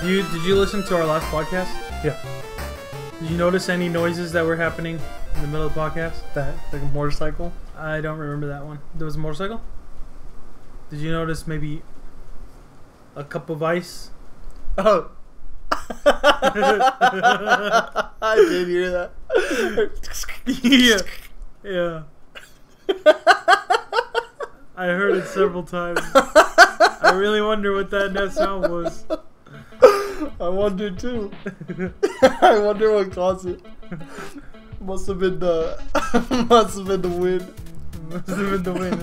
Did you listen to our last podcast? Yeah. Did you notice any noises that were happening in the middle of the podcast? That, like a motorcycle? I don't remember that one. There was a motorcycle? Did you notice maybe a cup of ice? Oh. I did hear that. Yeah. I heard it several times. I really wonder what that sound was. I wonder too. I wonder what caused it. Must have been the wind. Must have been the wind,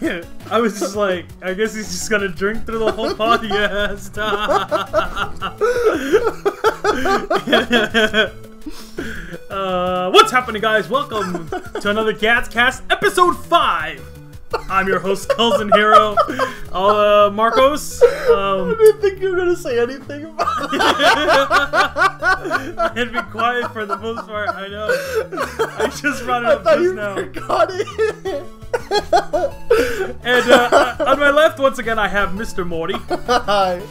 huh? I was just like, I guess he's just gonna drink through the whole podcast. What's happening, guys? Welcome to another GadsCast, episode 5. I'm your host, Skullznhero. Marcos. I didn't think you were gonna say anything about it. I had to be quiet for the most part. I know. I just brought it up just now. Forgot it. And on my left, once again, I have Mr. Morty. Hi.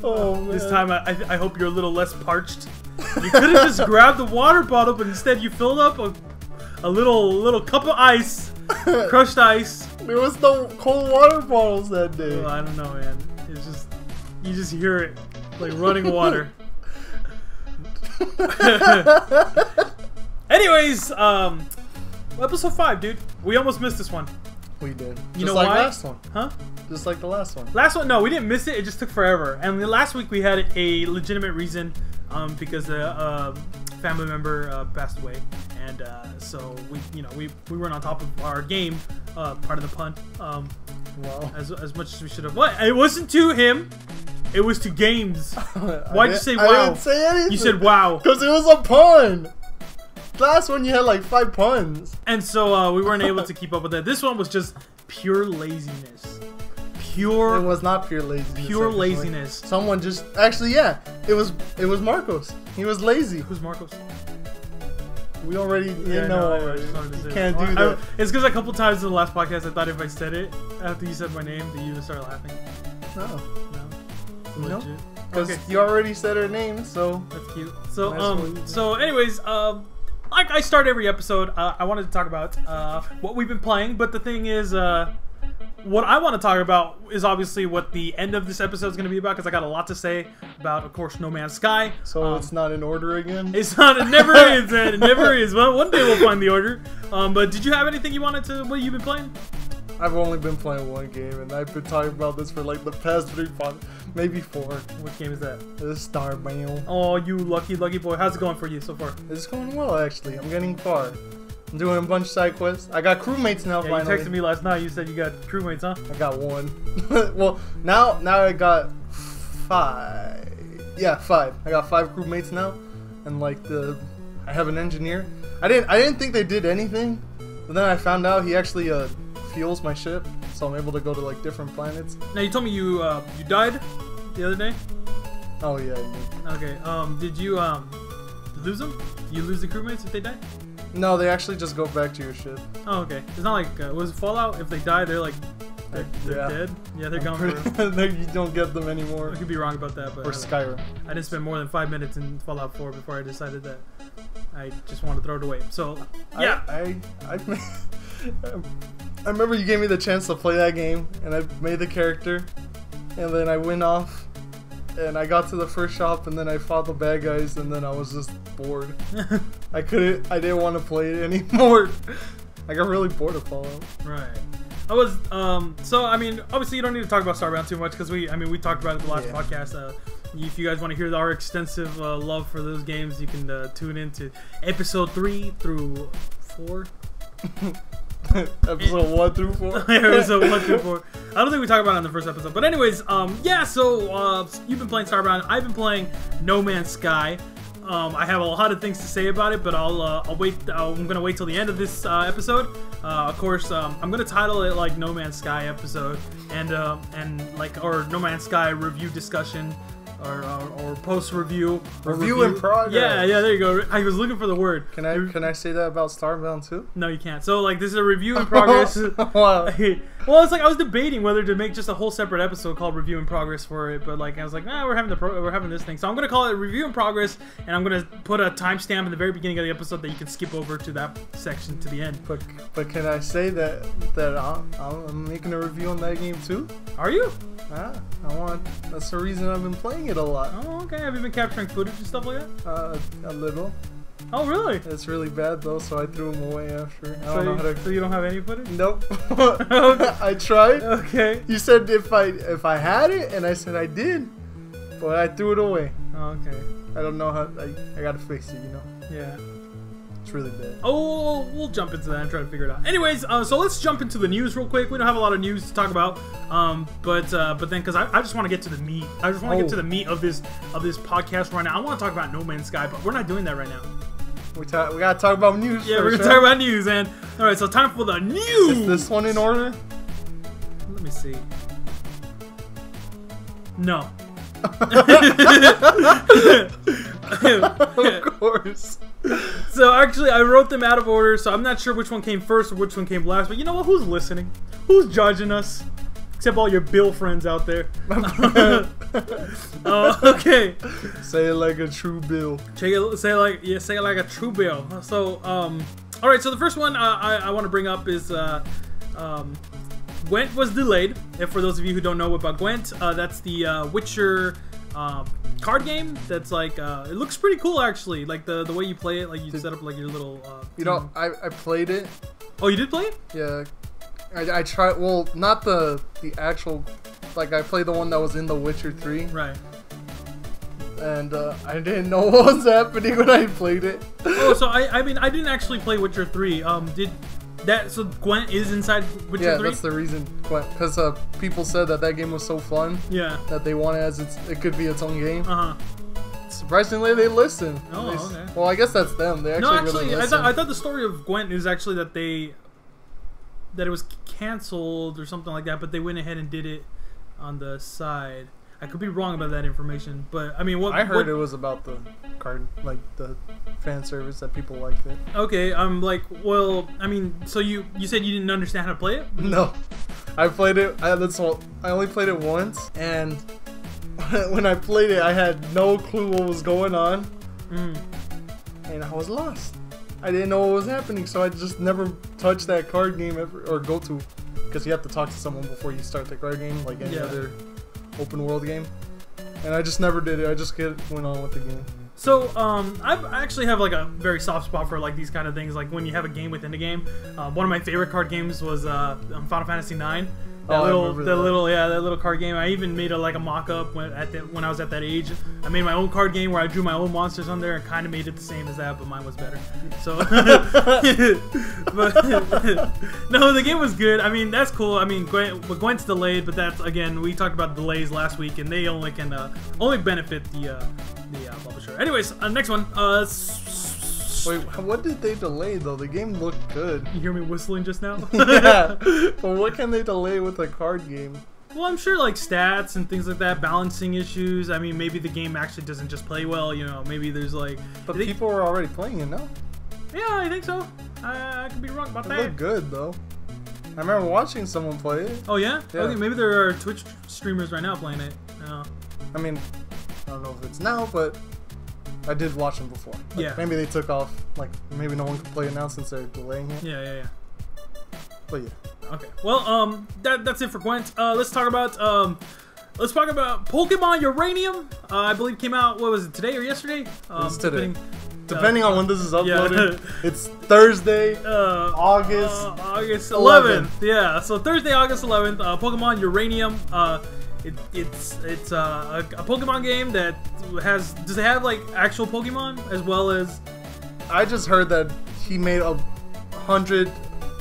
Oh man. This time, I hope you're a little less parched. You could have just grabbed the water bottle, but instead you filled up a little cup of ice, crushed ice. There was no cold water bottles that day. Well, I don't know, man. It's just, you just hear it like running water. Anyways, episode 5, dude. We almost missed this one. We did. You know like why? Last one. Huh? Just like the last one. Last one, no, we didn't miss it. It just took forever. And the last week we had a legitimate reason, because a family member passed away, and so we weren't on top of our game. Part of the pun. Wow. As much as we should have. What? It wasn't to him. It was to games. Why'd you say wow? I didn't say anything. You said wow. Because it was a pun. Last one you had like 5 puns. And so we weren't able to keep up with that. This one was just pure laziness. It was not pure laziness. Pure laziness. Someone just actually, yeah. It was Marcos. He was lazy. Who's Marcos? We already Yeah, know no, already. you can't do that. It's because a couple times in the last podcast I thought if I said it after you said my name that you would start laughing. No. No. No. Because you already said her name, so that's cute. So anyways, like I start every episode, I wanted to talk about what we've been playing, but the thing is, what I want to talk about is obviously what the end of this episode is going to be about, because I got a lot to say about, of course, No Man's Sky. So it's not in order again? It's not. It never is, man. It never is. Well, one day we'll find the order. But did you have anything you wanted to? What you've been playing? I've only been playing one game, and I've been talking about this for like the past 3, maybe 4. What game is that? The Starbound. Oh, you lucky boy. How's it going for you so far? It's going well, actually. I'm getting far. I'm doing a bunch of side quests. I got crewmates now, Yeah, finally. you texted me last night. You said you got crewmates, huh? I got 1. Well, now I got 5. Yeah, 5. I got 5 crewmates now, and like I have an engineer. I didn't think they did anything, but then I found out he actually fuels my ship, so I'm able to go to like different planets. Now you told me you died the other day. Oh yeah. Okay. Did you lose them? You lose the crewmates if they die? No, they actually just go back to your ship. Oh, okay. It's not like was Fallout. If they die, they're like they're Yeah. dead. Yeah, they're gone. You don't get them anymore. I could be wrong about that, but Or Skyrim. I didn't spend more than 5 minutes in Fallout 4 before I decided that I just wanted to throw it away. So yeah. I remember you gave me the chance to play that game, and I made the character, and then I went off, and I got to the first shop, and then I fought the bad guys, and then I was just bored. I didn't want to play it anymore. I got really bored of Fallout. Right. I was so I mean, obviously you don't need to talk about Starbound too much because we talked about it in the last podcast. If you guys want to hear our extensive love for those games, you can tune into episode 3 through 4. Episode 1 through 4. Episode 1 through 4. I don't think we talked about it in the first episode, but anyways, yeah. So you've been playing Starbound. I've been playing No Man's Sky. I have a lot of things to say about it, but I'll wait. I'm gonna wait till the end of this episode. Of course, I'm gonna title it like No Man's Sky episode, and like or No Man's Sky review discussion, or post review. Review in progress. Yeah, there you go. I was looking for the word. Can I say that about Starbound too? No, you can't. So like this is a review in progress. Wow. Well, it's like I was debating whether to make just a whole separate episode called Review in Progress for it, but like I was like, nah, we're having this thing, so I'm gonna call it Review in Progress, and I'm gonna put a timestamp in the very beginning of the episode that you can skip over to that section to the end. But can I say that I'm making a review on that game too? Are you? That's the reason I've been playing it a lot. Oh, okay. Have you been capturing footage and stuff like that? A little. Oh, really? It's really bad though, so I threw them away after. I don't know how to. So you don't have any footage? Nope. I tried. Okay. You said if I had it, and I said I did, but I threw it away. Oh, okay. I don't know how. I gotta fix it, you know. Yeah. It's really bad. Oh, we'll jump into that and try to figure it out. Anyways, so let's jump into the news real quick. We don't have a lot of news to talk about, but then because I just want to get to the meat. I just want to get to the meat of this podcast right now. I want to talk about No Man's Sky, but we're not doing that right now. We gotta talk about news. Yeah, first, we're gonna talk about news, and all right. So time for the news. Is this one in order? Let me see. No. Of course. So actually, I wrote them out of order, so I'm not sure which one came first or which one came last. But you know what? Who's listening? Who's judging us? Except all your Bill friends out there. Okay. Say it like a true Bill. Say it like a true Bill. So all right. So the first one I want to bring up is Gwent was delayed. And for those of you who don't know about Gwent, that's the Witcher card game. That's like it looks pretty cool actually. Like the way you play it, like you set up like your little. You know, I played it. Oh, you did play it? Yeah. I tried. Well, not the actual. Like I played the one that was in The Witcher 3. Right. And I didn't know what was happening when I played it. Oh, so I mean I didn't actually play Witcher 3. So Gwent is inside Witcher 3? Yeah, that's the reason. Because people said that game was so fun. Yeah. That they want it could be its own game. Surprisingly, they listen. Oh, okay. Well, I guess that's them. They actually really listen. I thought the story of Gwent is actually that it was canceled or something like that, but they went ahead and did it on the side. I could be wrong about that information, but I mean, I heard it was about the card, like the fan service that people liked it. Okay, I'm like, well, I mean, so you said you didn't understand how to play it? No, I played it. I only played it once, and when I played it, I had no clue what was going on, and I was lost. I didn't know what was happening, so I just never touched that card game ever, or go to, because you have to talk to someone before you start the card game, like any other open world game. And I just never did it. I just went on with the game. So I actually have like a very soft spot for like these kind of things, like when you have a game within a game. One of my favorite card games was Final Fantasy IX. That little card game. I even made a mock-up when I was at that age. I made my own card game where I drew my own monsters on there and kind of made it the same as that, but mine was better. So, but no, the game was good. I mean, that's cool. I mean, Gwent's delayed, but that's again, we talked about delays last week, and they only can only benefit the publisher. Anyways, next one. Wait, what did they delay though? The game looked good. You hear me whistling just now? Yeah. But what can they delay with a card game? Well, I'm sure like stats and things like that, balancing issues. I mean, maybe the game actually doesn't just play well. You know, maybe there's like. But people were already playing it, no? Yeah, I think so. I could be wrong about that. It looked good though. I remember watching someone play it. Oh yeah? Yeah. Okay, maybe there are Twitch streamers right now playing it. I mean, I don't know if it's now, but I did watch them before. Like, yeah. Maybe they took off. Like maybe no one can play it now since they're delaying it. Yeah. But yeah. Okay. Well, that's it for Gwent. Let's talk about Pokemon Uranium. I believe came out. What was it, today or yesterday? It's today. Depending on when this is uploaded, it's Thursday, August 11th. Yeah. So Thursday, August 11th. Pokemon Uranium. It's a Pokemon game that does it have like actual Pokemon as well as? I just heard that he made 100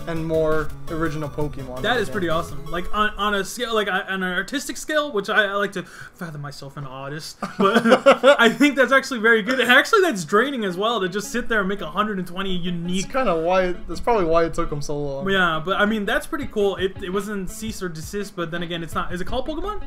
and more original Pokemon. That is pretty awesome. Like on a scale, like on an artistic scale, which I like to fathom myself an artist, but I think that's actually very good. And actually, that's draining as well to just sit there and make 120 unique. That's kind of why. That's probably why it took him so long. Yeah, but I mean that's pretty cool. It wasn't cease or desist, but then again, it's not. Is it called Pokemon?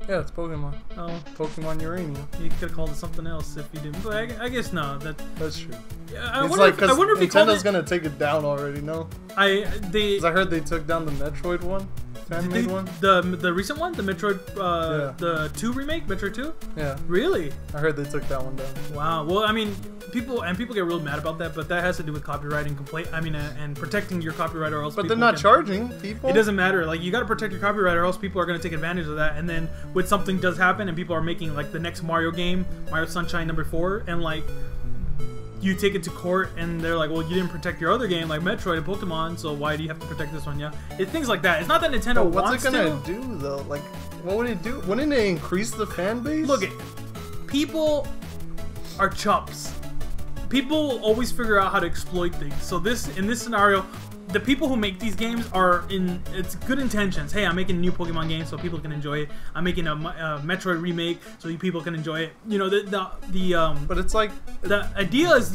Yeah, it's Pokemon. Oh, Pokemon Uranium. you could have called it something else if you didn't. But I guess no. That's true. I It's wonder like if, I because wonder if he called Nintendo's it. gonna take it down already. No, I 'cause I heard they took down the Metroid one, fan-made one. the recent one, the Metroid Yeah. the 2 remake, Metroid 2. Yeah, Really? I heard they took that one down. Wow. Well, I mean, people get real mad about that, but that has to do with copyright and complaint. I mean, and protecting your copyright, or else. But people they're not can- charging people. It doesn't matter. Like, you gotta protect your copyright, or else people are gonna take advantage of that. And then when something does happen, and people are making like the next Mario game, Mario Sunshine #4, and like you take it to court, and they're like, well, you didn't protect your other game, like Metroid and Pokemon, so why do you have to protect this one? Yeah, it's things like that. It's not that Nintendo But what's wants it gonna to. do though? Like, what would it do? Wouldn't it increase the fan base? Look it, people are chumps. People will always figure out how to exploit things. So in this scenario, the people who make these games are it's good intentions. Hey, I'm making a new Pokemon game so people can enjoy it. I'm making a Metroid remake so people can enjoy it. You know, But it's like the idea is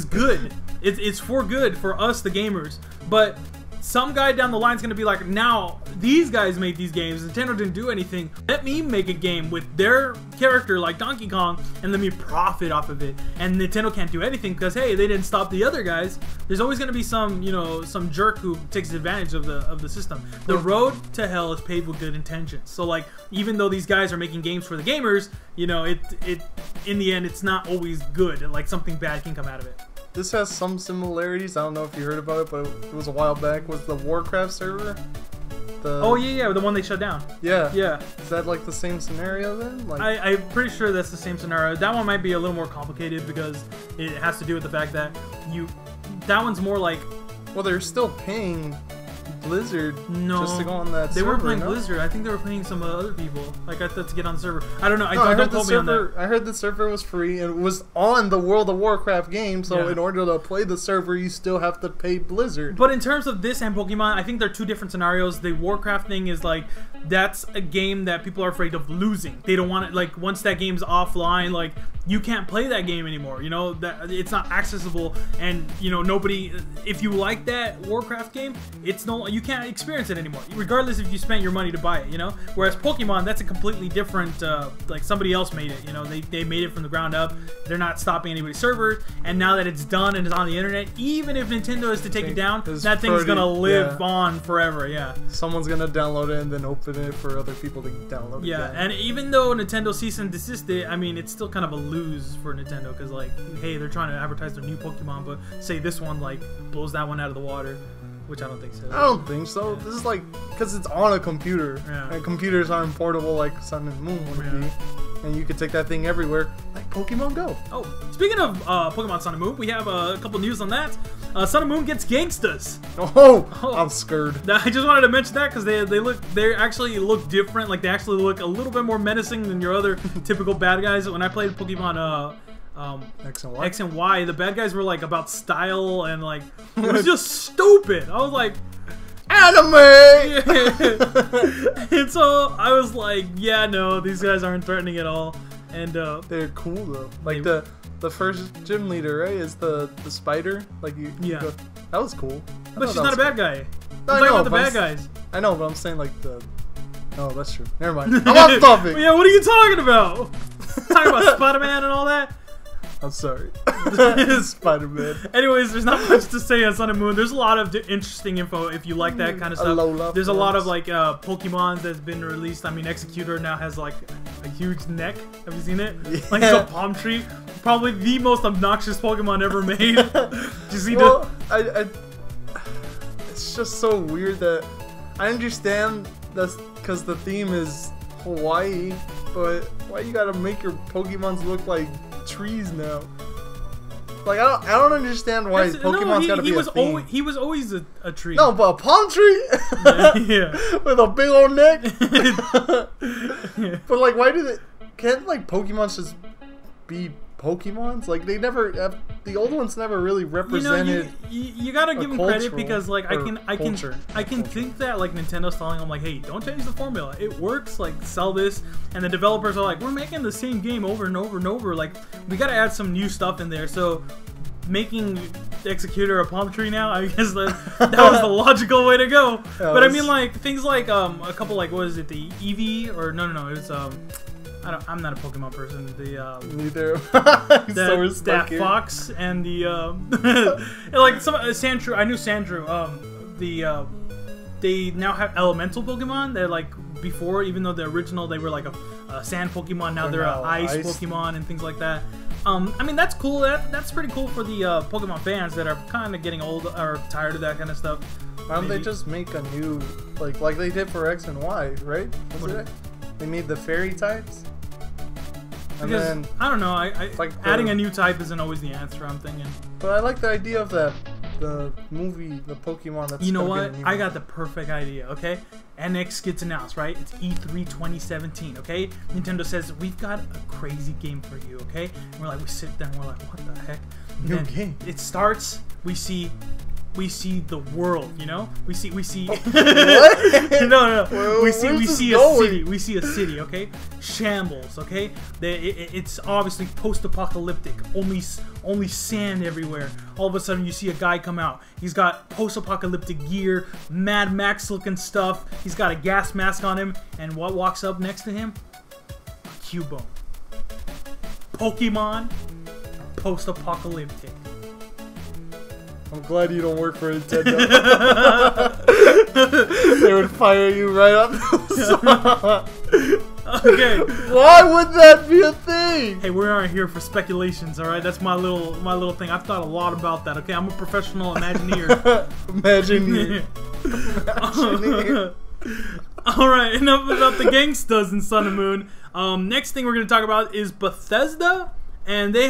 good. It's for good for us, the gamers. But some guy down the line is gonna be like, now these guys made these games. Nintendo didn't do anything. Let me make a game with their character like Donkey Kong and let me profit off of it. And Nintendo can't do anything because hey, they didn't stop the other guys. There's always gonna be some some jerk who takes advantage of the system. The road to hell is paved with good intentions. So like, even though these guys are making games for the gamers, you know, it in the end it's not always good. Like, something bad can come out of it. this has some similarities. I don't know if you heard about it, but it was a while back with the Warcraft server. Oh yeah, the one they shut down. Yeah. Yeah. Is that like the same scenario then? Like, I'm pretty sure that's the same scenario. That one might be a little more complicated because it has to do with the fact that that one's more like, well, they're still paying Blizzard no, just to go on that they server. weren't playing no? Blizzard. I think they were paying some other people. Like, I thought to get on the server. I don't know. No, I don't heard the quote me on that. server. I heard the server was free and it was on the World of Warcraft game. So Yeah. in order to play the server, you still have to pay Blizzard. But in terms of this and Pokemon, I think they're two different scenarios. The Warcraft thing is like, that's a game that people are afraid of losing. They don't want it, like, once that game's offline, like, you can't play that game anymore. You know, that it's not accessible, and you know, nobody. If you like that Warcraft game, you can't experience it anymore, regardless if you spent your money to buy it. You know, whereas Pokemon, that's a completely different. Like, somebody else made it. You know, they made it from the ground up. They're not stopping anybody's server, and now that it's done and it's on the internet, even if Nintendo is to take it down, that thing's gonna live on forever. Yeah. Someone's gonna download it and then open it for other people to download it. Yeah, again. and even though Nintendo cease and desist it, I mean, it's still kind of a lose for Nintendo, because like, hey, they're trying to advertise their new Pokemon, but say this one like blows that one out of the water, which I don't think so. I don't think so. This is like, because it's on a computer, Yeah. and computers aren't portable like Sun and Moon would be, and you could take that thing everywhere, like Pokemon Go. Oh, speaking of Pokemon Sun and Moon, we have a couple news on that. Sun and Moon gets gangstas. Oh, I'm scared. I just wanted to mention that because they actually look different. Like, they actually look a little bit more menacing than your other typical bad guys. When I played Pokemon X and Y, the bad guys were like about style, and like, it was just stupid. I was like, anime. and so I was like, yeah, no, these guys aren't threatening at all. And They're cool though. Like the first gym leader, right? Is the spider? Like you go, that was cool. but she's not a bad guy. No, I'm I talking know, about the but bad guys. I know, but I'm saying like the. Oh, that's true. Never mind. I'm off topic. Yeah, what are you talking about? Talking about Spider-Man and all that? I'm sorry. Spider-Man. Anyways, there's not much to say on Sun and Moon. There's a lot of interesting info if you like that kind of stuff. Alola, There's a lot of like Pokemon that's been released. I mean, Executor now has like a huge neck. Have you seen it? Yeah. Like, it's a palm tree. Probably the most obnoxious Pokemon ever made. Did you see Well, it's just so weird that I understand that's because the theme is Hawaii, but why you gotta make your Pokemons look like trees now? Like, I don't understand why Pokemon's gotta be a theme. He was always a tree. No, but a palm tree? Yeah. With a big old neck? But like, why do they... Can't like Pokemons just be Pokemons? Like, they never... the old ones never really represented... You gotta give them credit, because like, I can culture. think that like Nintendo's telling them like, hey, don't change the formula. It works. Like, sell this, and the developers are like, we're making the same game over and over and over. Like, we gotta add some new stuff in there. So making Executor a palm tree now. I guess that was the logical way to go. Yeah, but I mean, like things like a couple like what is it, the Eevee or no, it was I'm not a Pokemon person. The neither. that fox and the like some Sandshrew. I knew Sandshrew. They now have elemental Pokemon. They're like before, even though the original they were like a sand Pokemon. Now they're an ice Pokemon and things like that. I mean that's cool. That's pretty cool for the Pokemon fans that are kind of getting old or tired of that kind of stuff. Why don't they just make a new like they did for X and Y, right? Was it? They made the fairy types. Because, and then I don't know. I like adding a new type isn't always the answer. I'm thinking. But I like the idea of the movie, the Pokemon. That's you know what? I got the perfect idea. Okay, NX gets announced, right? It's E3 2017. Okay, Nintendo says we've got a crazy game for you. Okay, and we're like, we sit there and we're like, what the heck? And new game. It starts. We see the world, you know. We see. What? no. Well, we see a going? city. We see a city. Okay, shambles. Okay, it's obviously post-apocalyptic. Only sand everywhere. All of a sudden, you see a guy come out. He's got post-apocalyptic gear, Mad Max-looking stuff. He's got a gas mask on him, and what walks up next to him? Cubone. Pokemon, post-apocalyptic. I'm glad you don't work for Nintendo. They would fire you right up. Okay. Why would that be a thing? Hey, we aren't here for speculations, all right? That's my little thing. I've thought a lot about that. Okay, I'm a professional Imagineer. Imagineer. All right, enough about the gangstas in Sun and Moon. Next thing we're gonna talk about is Bethesda. And they've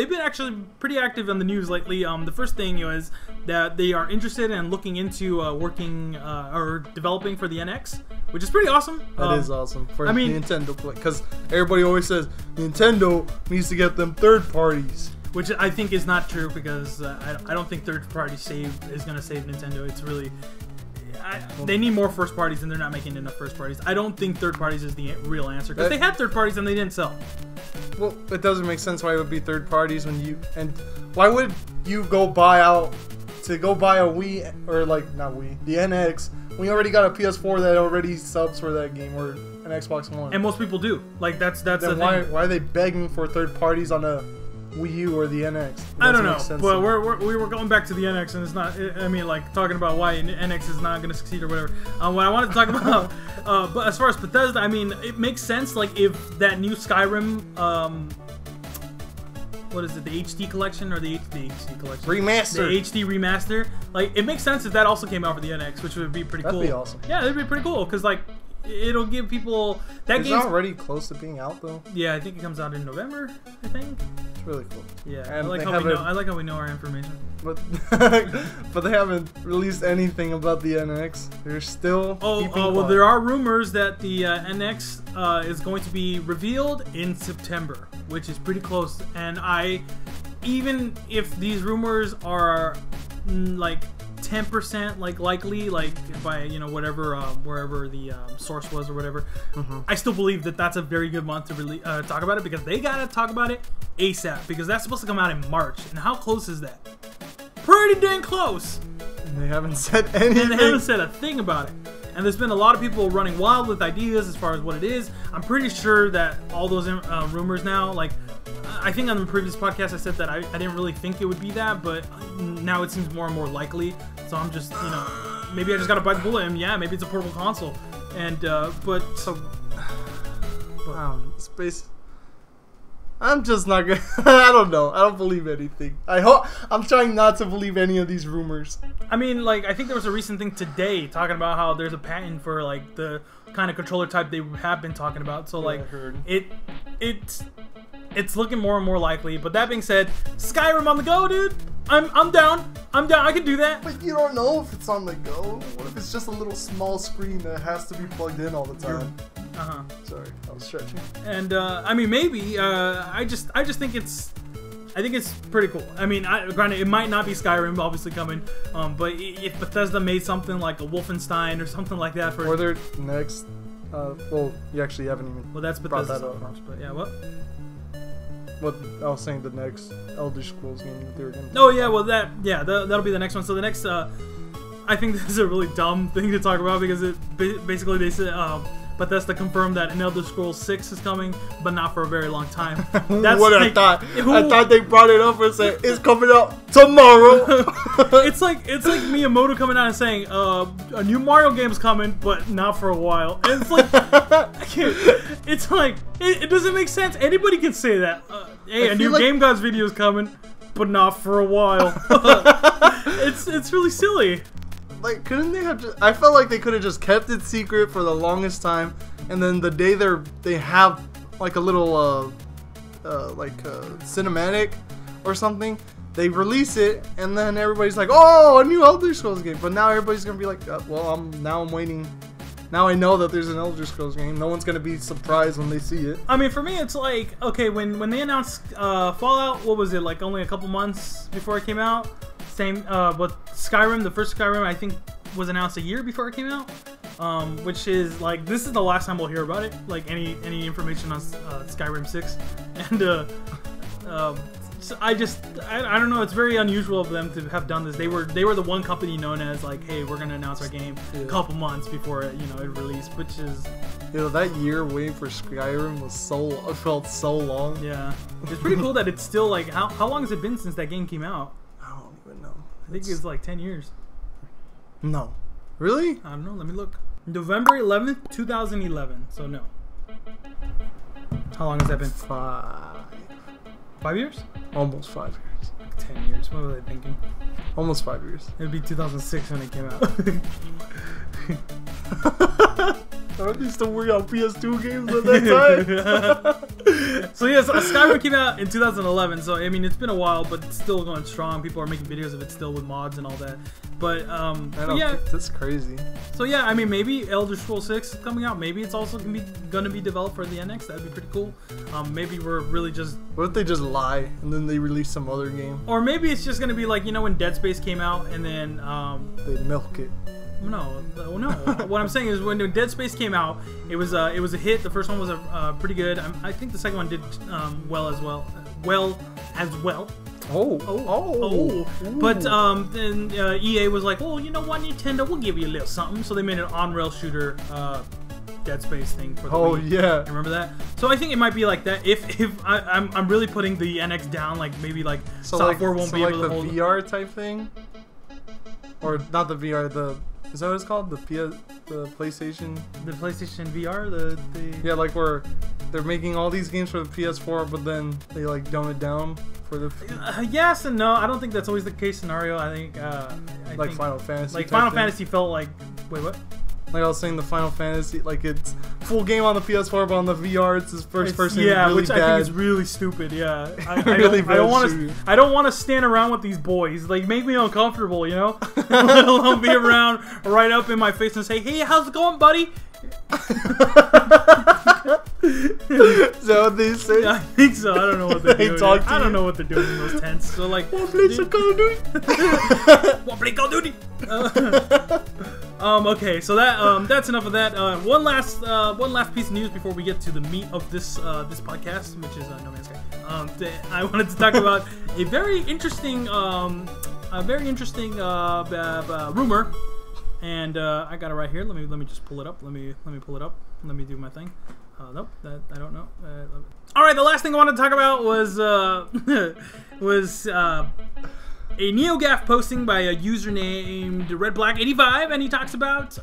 been actually pretty active on the news lately. The first thing is that they are interested in looking into working or developing for the NX, which is pretty awesome. That is awesome for Nintendo, because everybody always says Nintendo needs to get them third parties. Which I think is not true, because I don't think third party is going to save Nintendo. It's really... they need more first parties, and they're not making enough first parties. I don't think third parties is the real answer, because they had third parties and they didn't sell. Well, it doesn't make sense why it would be third parties when you... And why would you go buy a Wii, or like, not Wii, the NX, when you already got a PS4 that already subs for that game, or an Xbox One? And most people do. Like, that's the thing. Why are they begging for third parties on a Wii U or the NX? I don't know, but we were going back to the NX, and it's not. I mean, like talking about why NX is not going to succeed or whatever. What I wanted to talk about, but as far as Bethesda, I mean, it makes sense. Like if that new Skyrim, what is it, the HD collection or the HD collection? Remaster. The HD remaster. Like it makes sense if that also came out for the NX, which would be pretty cool. That'd be awesome. Yeah, that'd be pretty cool, because like it'll give people that game's already close to being out though. Yeah, I think it comes out in November. I think. It's really cool. Yeah, and I like how we know our information. But but they haven't released anything about the NX. They're still. Well, there are rumors that the NX is going to be revealed in September, which is pretty close. And even if these rumors are like 10% like likely, like by whatever wherever the source was or whatever, I still believe that that's a very good month to really talk about it, because they gotta talk about it ASAP, because that's supposed to come out in March. And how close is that? Pretty dang close. And they haven't said anything. And they haven't said a thing about it. And there's been a lot of people running wild with ideas as far as what it is. I'm pretty sure that all those rumors now, like I think on the previous podcast I said that I didn't really think it would be that, but now it seems more and more likely. So I'm just, maybe I just gotta bite the bullet, and yeah, maybe it's a portable console. And space. I'm just not gonna. I don't know. I don't believe anything. I'm trying not to believe any of these rumors. I mean, like, I think there was a recent thing today talking about how there's a patent for like the kind of controller type they have been talking about. So like, it's looking more and more likely. But that being said, Skyrim on the go, dude. I'm down. I'm down. I can do that. But you don't know if it's on the go. What if it's just a little small screen that has to be plugged in all the time? Sorry, I was stretching. And I mean, maybe. I just think it's pretty cool. I mean, granted, it might not be Skyrim obviously coming, but if Bethesda made something like a Wolfenstein or something like that for, or their next, well, you actually haven't even. Well, that's Bethesda's platforms, but yeah, what? what I was saying, the next Elder Scrolls game that they were gonna. Oh yeah, well that'll be the next one. So the next, I think this is a really dumb thing to talk about because it basically they said Bethesda confirmed that an Elder Scrolls 6 is coming, but not for a very long time. That's what like, I thought they brought it up and said it's coming out tomorrow. it's like Miyamoto coming out and saying a new Mario game's coming, but not for a while. And it's like it's like it doesn't make sense. Anybody can say that. Hey, a new Game Gods video is coming, but not for a while. It's really silly. Like, couldn't they have just... I felt like they could have just kept it secret for the longest time, and then the day they have, like, a little, cinematic or something, they release it, and then everybody's like, oh, a new Elder Scrolls game. But now everybody's gonna be like, well, I'm waiting. Now I know that there's an Elder Scrolls game. No one's gonna be surprised when they see it. I mean, for me, it's like, okay, when they announced Fallout, what was it, like, only a couple months before it came out? Same, but Skyrim, the first Skyrim, I think was announced a year before it came out, which is like, this is the last time we'll hear about it, like any information on Skyrim 6, and so I don't know, it's very unusual of them to have done this. They were the one company known as like, hey, we're gonna announce our game a couple months before it released, which is, that year waiting for Skyrim it felt so long. Yeah, it's pretty cool that it's still like, how long has it been since that game came out? I think it's like 10 years. No. Really? I don't know. Let me look. November 11th, 2011. So no. How long has that been? 5 years? Almost 5 years. 10 years. What was I thinking? Almost 5 years. It would be 2006 when it came out. I used to work on PS2 games at that time. So yes, Skyrim came out in 2011. So I mean, it's been a while, but it's still going strong. People are making videos of it still with mods and all that. But yeah, that's crazy. So yeah, I mean, maybe Elder Scrolls 6 is coming out. Maybe it's also gonna be developed for the NX. That'd be pretty cool. Maybe we're really just. What if they just lie and then they release some other game? Or maybe it's just gonna be like, when Dead Space came out and then they milk it. No. What I'm saying is, when Dead Space came out, it was a hit. The first one was pretty good. I think the second one did well as well. But then EA was like, well, you know what, Nintendo, we'll give you a little something. So they made an on-rail shooter Dead Space thing for the Wii. Yeah. Remember that? So I think it might be like that. If I'm really putting the NX down, like maybe like software won't be able to hold the VR type thing, or not the VR, is that what it's called? The PlayStation? The PlayStation VR? Yeah, like where they're making all these games for the PS4, but then they like dumb it down for the... yes and no. I don't think that's always the case scenario. I think... Final Fantasy. Like Final Fantasy felt like... Wait, what? Like I was saying, the Final Fantasy, like it's full game on the PS4, but on the VR, it's first person. Yeah, really which bad. I think is really stupid. Yeah, I don't want to stand around with these boys. Like, make me uncomfortable, Let alone be around right up in my face and say, "Hey, how's it going, buddy?" Is that what they say? Yeah, I think so. I don't know what they're doing. I don't know what they're doing in those tents. So like, wanna play some Call of Duty? Wanna play Call of Duty? Okay, so that's enough of that. One last piece of news before we get to the meat of this podcast, which is No Man's Sky. I wanted to talk about a very interesting rumor, and I got it right here. Let me just pull it up. Let me pull it up. Let me do my thing. Nope, that I don't know. All right, the last thing I wanted to talk about was a NeoGAF posting by a user named RedBlack85, and he talks about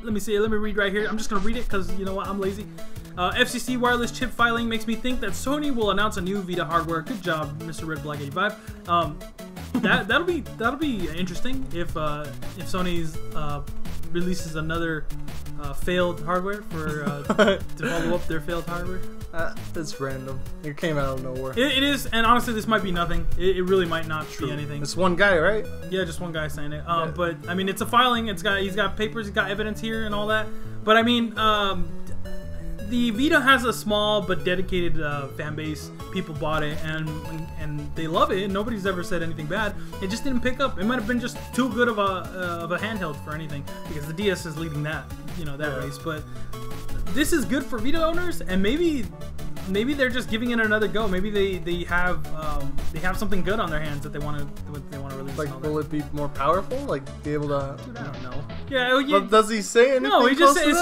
let me read right here. I'm just gonna read it because you know what, I'm lazy. FCC wireless chip filing makes me think that Sony will announce a new Vita hardware. Good job, Mr. RedBlack85. That'll be interesting if Sony's releases another failed hardware for to follow up their failed hardware. That's random. It came out of nowhere. It is, and honestly, this might be nothing. It really might not be anything. It's one guy, right? Yeah, just one guy saying it. But I mean, it's a filing. He's got papers. He's got evidence here and all that. But I mean, the Vita has a small but dedicated fan base. People bought it and they love it. Nobody's ever said anything bad. It just didn't pick up. It might have been just too good of a handheld for anything, because the DS is leading that race. But this is good for Vita owners, and maybe maybe they're just giving it another go. Maybe they have something good on their hands that they want to release. Like, will it be more powerful? Like, be able to? Dude, I don't know. Yeah. But does he say anything? No, it's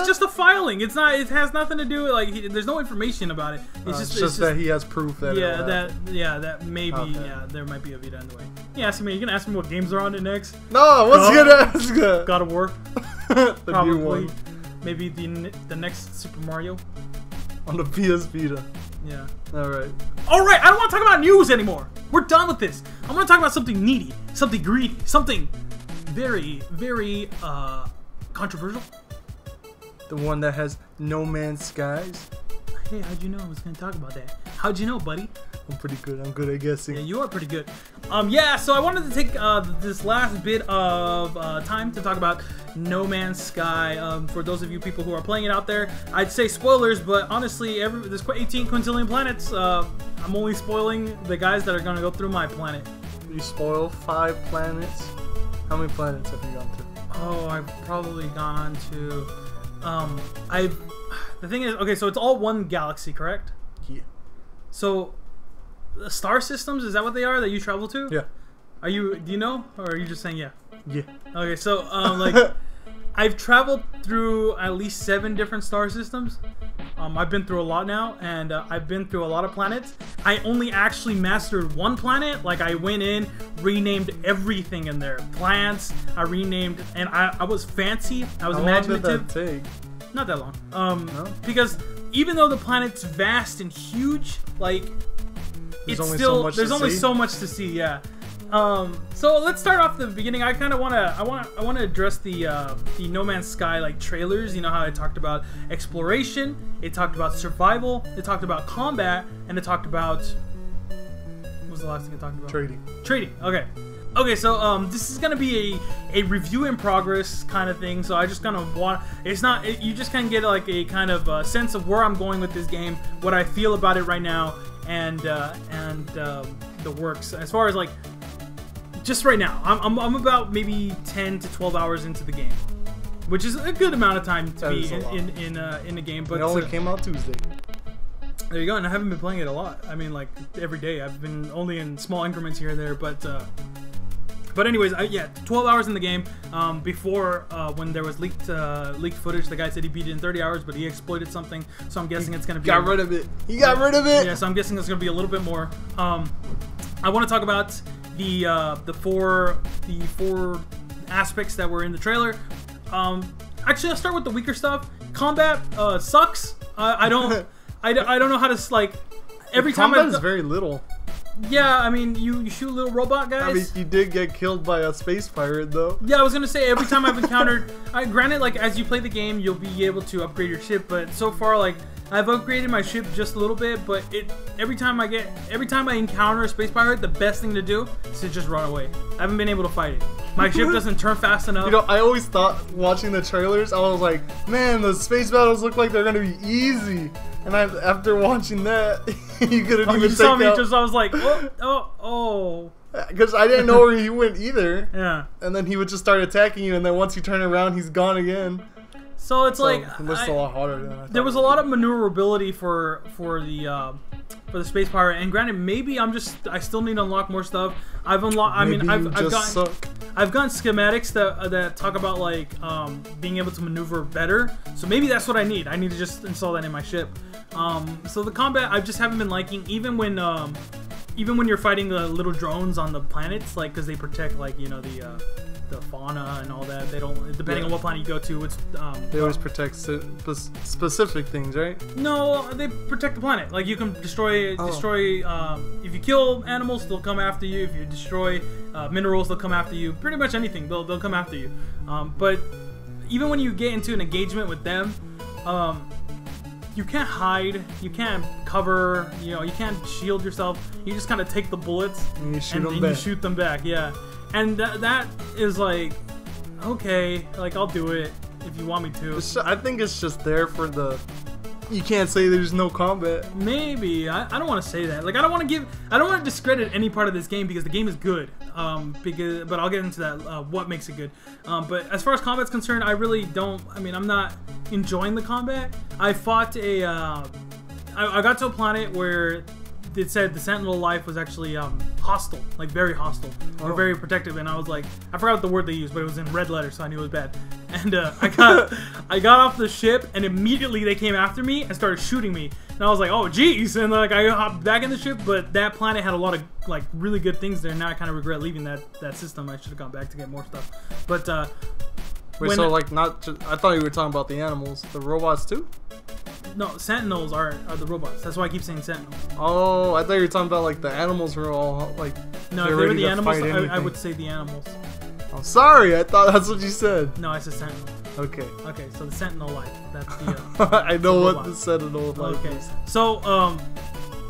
just a filing. It's not. It has nothing to do with like. There's no information about it. It's just that he has proof that. That maybe there might be a Vita in the way. Yeah, ask me. You gonna ask me what games are on it next? No, what's gonna ask? God of War. Probably. Maybe the next Super Mario. On the PS Vita. Yeah. Alright. Alright, I don't want to talk about news anymore. We're done with this. I want to talk about something needy, something greedy, something very, very controversial. The one that has No Man's Skies. Hey, how'd you know I was going to talk about that? How'd you know, buddy? I'm pretty good. I'm good at guessing. Yeah, you are pretty good. Yeah, so I wanted to take this last bit of time to talk about No Man's Sky. For those of you people who are playing it out there, I'd say spoilers, but honestly, there's 18 quintillion planets. I'm only spoiling the guys that are going to go through my planet. You spoil 5 planets? How many planets have you gone through? Oh, I've probably gone to... The thing is, okay, so it's all one galaxy, correct? Yeah. So... The star systems, is that what they are that you travel to? Yeah. Do you know? Or are you just saying yeah? Yeah. Okay, so like I've traveled through at least 7 different star systems. I've been through a lot now, and I've been through a lot of planets. I only actually mastered one planet. Like, I went in, renamed everything in there. Plants, I renamed, and I was fancy. I was imaginative. How long did that take? Not that long. No? Because even though the planet's vast and huge, like... There's only so much to see, yeah. So let's start off the beginning. I kind of wanna address the No Man's Sky like trailers. You know how I talked about exploration, it talked about survival, it talked about combat, and it talked about what was the last thing I talked about? Trading. Okay, so this is gonna be a review in progress kind of thing. So I just kind of want you just kind of get like a kind of sense of where I'm going with this game, what I feel about it right now. And the works as far as like just right now I'm about maybe 10 to 12 hours into the game, which is a good amount of time to be in the game. But it only came out Tuesday. There you go. And I haven't been playing it a lot. I mean, like every day. I've been only in small increments here and there, but anyways, yeah, 12 hours in the game. Before, when there was leaked footage, the guy said he beat it in 30 hours, but he exploited something. So I'm guessing it's gonna be. Got rid of it. He got rid of it. Yeah, so I'm guessing it's gonna be a little bit more. I want to talk about the four aspects that were in the trailer. Actually, I'll start with the weaker stuff. Combat sucks. I don't know how to like. Every time combat is very little. Yeah, I mean, you shoot little robot guys. I mean, you did get killed by a space pirate, though. Yeah, I was gonna say every time I've encountered, granted, like as you play the game, you'll be able to upgrade your ship, but so far, like I've upgraded my ship just a little bit, but every time I encounter a space pirate, the best thing to do is to just run away. I haven't been able to fight it. My ship doesn't turn fast enough. You know, I always thought watching the trailers, I was like, man, the space battles look like they're gonna be easy. And after watching that, you couldn't even saw me just. I was like, oh. Because I didn't know where he went either. Yeah. And then he would just start attacking you, and then once you turn around, he's gone again. So it's like it looks a lot harder than I thought. There was a lot of maneuverability for the space pirate, and granted, maybe I still need to unlock more stuff. I've unlocked. I mean, I've gotten schematics that talk about like being able to maneuver better. So maybe that's what I need. I need to just install that in my ship. So the combat I just haven't been liking, even when you're fighting the little drones on the planets, like because they protect like the fauna and all that. They don't, depending on what planet you go to, it's they always protect specific things, right? No, they protect the planet. Like you can destroy if you kill animals, they'll come after you. If you destroy minerals, they'll come after you. Pretty much anything, they'll come after you. But even when you get into an engagement with them, you can't hide, you can't cover, you can't shield yourself. You just kind of take the bullets and you shoot them back. Yeah. And that is like, okay, like I'll do it if you want me to. I think it's just there for the. You can't say there's no combat. Maybe I don't want to say that. Like I don't want to discredit any part of this game because the game is good. But I'll get into that. What makes it good? But as far as combat's concerned, I really don't. I mean, I'm not enjoying the combat. I fought a I got to a planet where it said the Sentinel life was actually hostile, like very hostile, or very protective, and I was like, I forgot the word they used, but it was in red letters, so I knew it was bad. And I got off the ship, and immediately they came after me and started shooting me, and I was like, oh geez, and like I hopped back in the ship, but that planet had a lot of like really good things there. Now I kind of regret leaving that system. I should have gone back to get more stuff, but wait, so like not just, I thought you were talking about the animals, the robots too? No, Sentinels are the robots. That's why I keep saying Sentinels. Oh, I thought you were talking about like the animals were all like. No, if they were the animals, I would say the animals. I'm sorry, I thought that's what you said. No, I said Sentinel. Okay. Okay, so the Sentinel life. That's the. I know what the Sentinel life is. So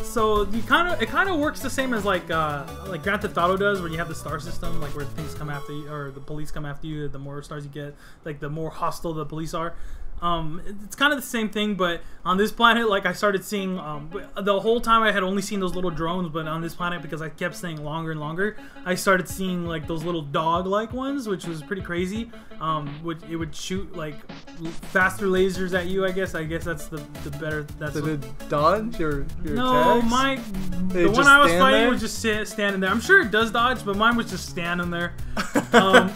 so it kind of works the same as like Grand Theft Auto does, where you have the star system, like where things come after you, or the police come after you. The more stars you get, like the more hostile the police are. It's kind of the same thing, but on this planet, like I started seeing the whole time I had only seen those little drones, but on this planet, because I kept staying longer and longer, I started seeing like those little dog-like ones, which was pretty crazy. It would shoot like faster lasers at you. I guess that's the better. That's Did it dodge your no, attacks? The one I was fighting was just standing there. I'm sure it does dodge, but mine was just standing there. But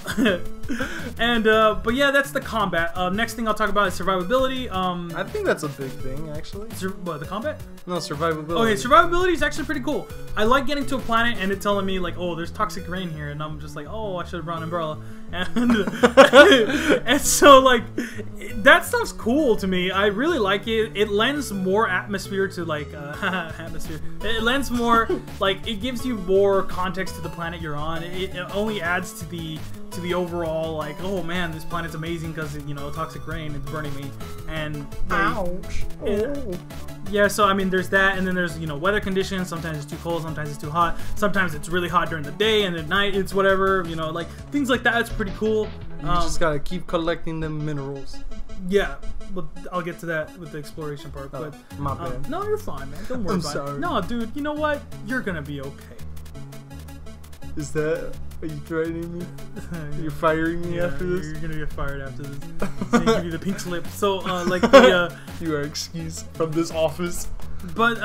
yeah, that's the combat. Next thing I'll talk about is survivability. I think that's a big thing, actually. What, the combat? No, survivability. Okay, survivability is actually pretty cool. I like getting to a planet and it telling me like, oh, there's toxic rain here, and I'm just like, oh, I should have brought an umbrella. And so like that stuff's cool to me. I really like it. It lends more atmosphere to like atmosphere. It lends more like it gives you more context to the planet you're on. It only adds to the overall like, oh man, this planet's amazing because you know toxic rain, it's burning me, and ouch. Yeah, so I mean, there's that, and then there's weather conditions. Sometimes it's too cold, sometimes it's too hot. Sometimes it's really hot during the day, and at night it's whatever. Like things like that. It's pretty cool. You just gotta keep collecting them minerals. Yeah, but I'll get to that with the exploration part. Oh, but my bad. No, you're fine, man. Don't worry about it. No, dude. You know what? You're gonna be okay. Is that? Are you threatening me? You're firing me after this? You're gonna get fired after this. So they give you the pink slip. So like the you are excused from this office. But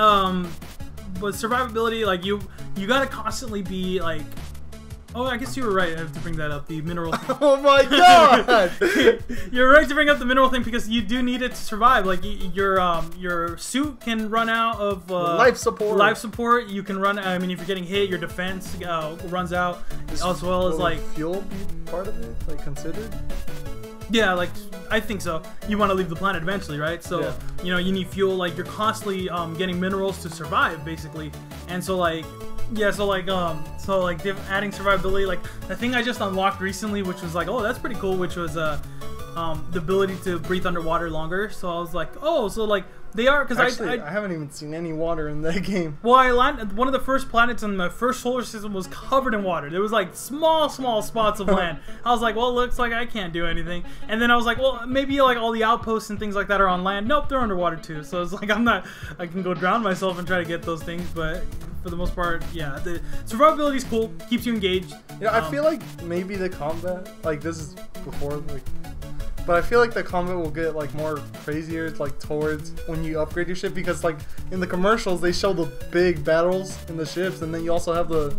survivability, like you gotta constantly be like. Oh, I guess you were right. I have to bring that up. The mineral thing. Oh my god! You're right to bring up the mineral thing because you do need it to survive. Like your suit can run out of life support. Life support. You can run. I mean, if you're getting hit, your defense runs out. As well as like fuel be part of it, like considered. Yeah, like I think so. You want to leave the planet eventually, right? So yeah. You need fuel. Like you're constantly getting minerals to survive, basically. And so like. Yeah, so like adding survivability, like the thing I just unlocked recently, which was like, oh, that's pretty cool, which was the ability to breathe underwater longer. So I was like, oh, so like they are, because I haven't even seen any water in that game. Well, I landed one of the first planets in my first solar system was covered in water. There was like small spots of land. I was like, well, it looks like I can't do anything. And then I was like, well, maybe like all the outposts and things like that are on land. Nope, they're underwater too. So it's like I can go drown myself and try to get those things, but for the most part, yeah, the survivability is cool, keeps you engaged. Yeah, I feel like maybe the combat, like this is before, like, but I feel like the combat will get like more crazier, like towards when you upgrade your ship, because like in the commercials they show the big battles in the ships, and then you also have the,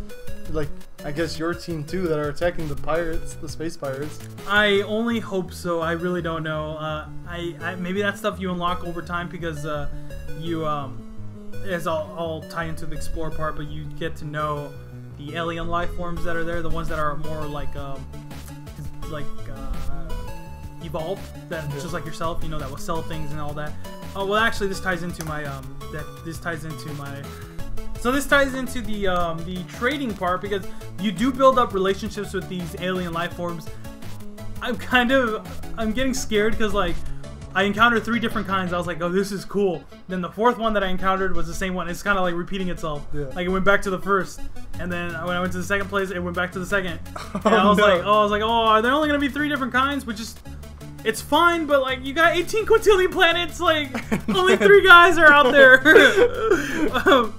like, I guess your team too that are attacking the pirates, the space pirates. I only hope so. I really don't know. I maybe that's stuff you unlock over time because as I'll tie into the explore part, but you get to know the alien life forms that are there, the ones that are more like evolved, that just like yourself, that will sell things and all that. Oh well, actually, this ties into my this ties into the trading part, because you do build up relationships with these alien life forms. I'm getting scared because like I encountered 3 different kinds. I was like, oh, this is cool. Then the 4th one that I encountered was the same one. It's kind of like repeating itself. Yeah. Like it went back to the first, and then when I went to the second place, it went back to the second. And I was like, oh, are there only gonna be 3 different kinds? Which is, it's fine, but like you got 18 quintillion planets, like only 3 guys are out there.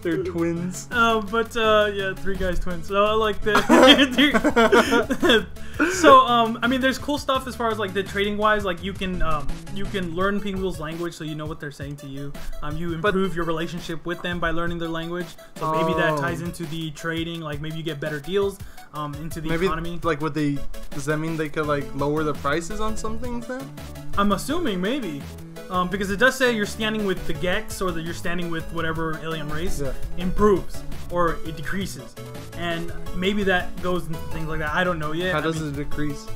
They're twins. Yeah, 3 guys twins. So like the so I mean, there's cool stuff as far as like the trading wise. Like you can learn people's language, so you know what they're saying to you. You improve your relationship with them by learning their language. So maybe that ties into the trading. Like maybe you get better deals into the economy. Like does that mean they could like lower the prices on some things then? I'm assuming maybe. Because it does say you're standing with the Gex or that you're standing with whatever alien race improves or it decreases, and maybe that goes into things like that. I don't know yet. How does it decrease?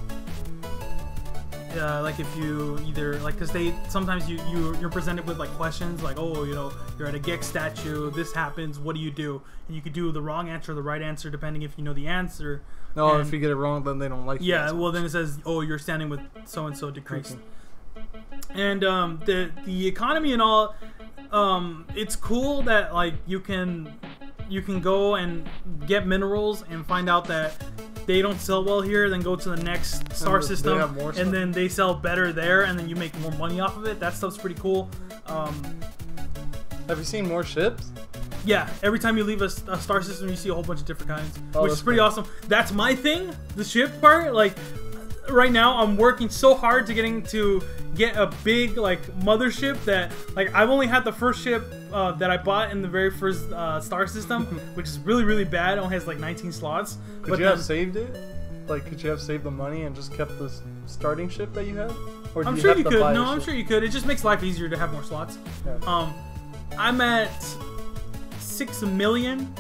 Like if you either like, because they sometimes you're presented with like questions like, oh, you know, you're at a Gex statue, this happens, what do you do? And you could do the wrong answer or the right answer depending if you know the answer. No, if you get it wrong, then they don't like you. Yeah, well then it says, oh, you're standing with so and so decreased. Okay. And the economy and all, it's cool that like you can go and get minerals and find out that they don't sell well here, then go to the next star system and then they sell better there, and then you make more money off of it. That stuff's pretty cool. Have you seen more ships? Yeah, every time you leave a star system, you see a whole bunch of different kinds, which is pretty awesome. That's my thing, the ship part. Like right now, I'm working so hard to get a big like mothership that like I've only had the first ship that I bought in the very first star system, which is really, really bad. It only has like 19 slots. Could you have saved it? Like, could you have saved the money and just kept the starting ship that you had? Or I'm sure you could. No, I'm sure you could. It just makes life easier to have more slots. Yeah. I'm at 6 million,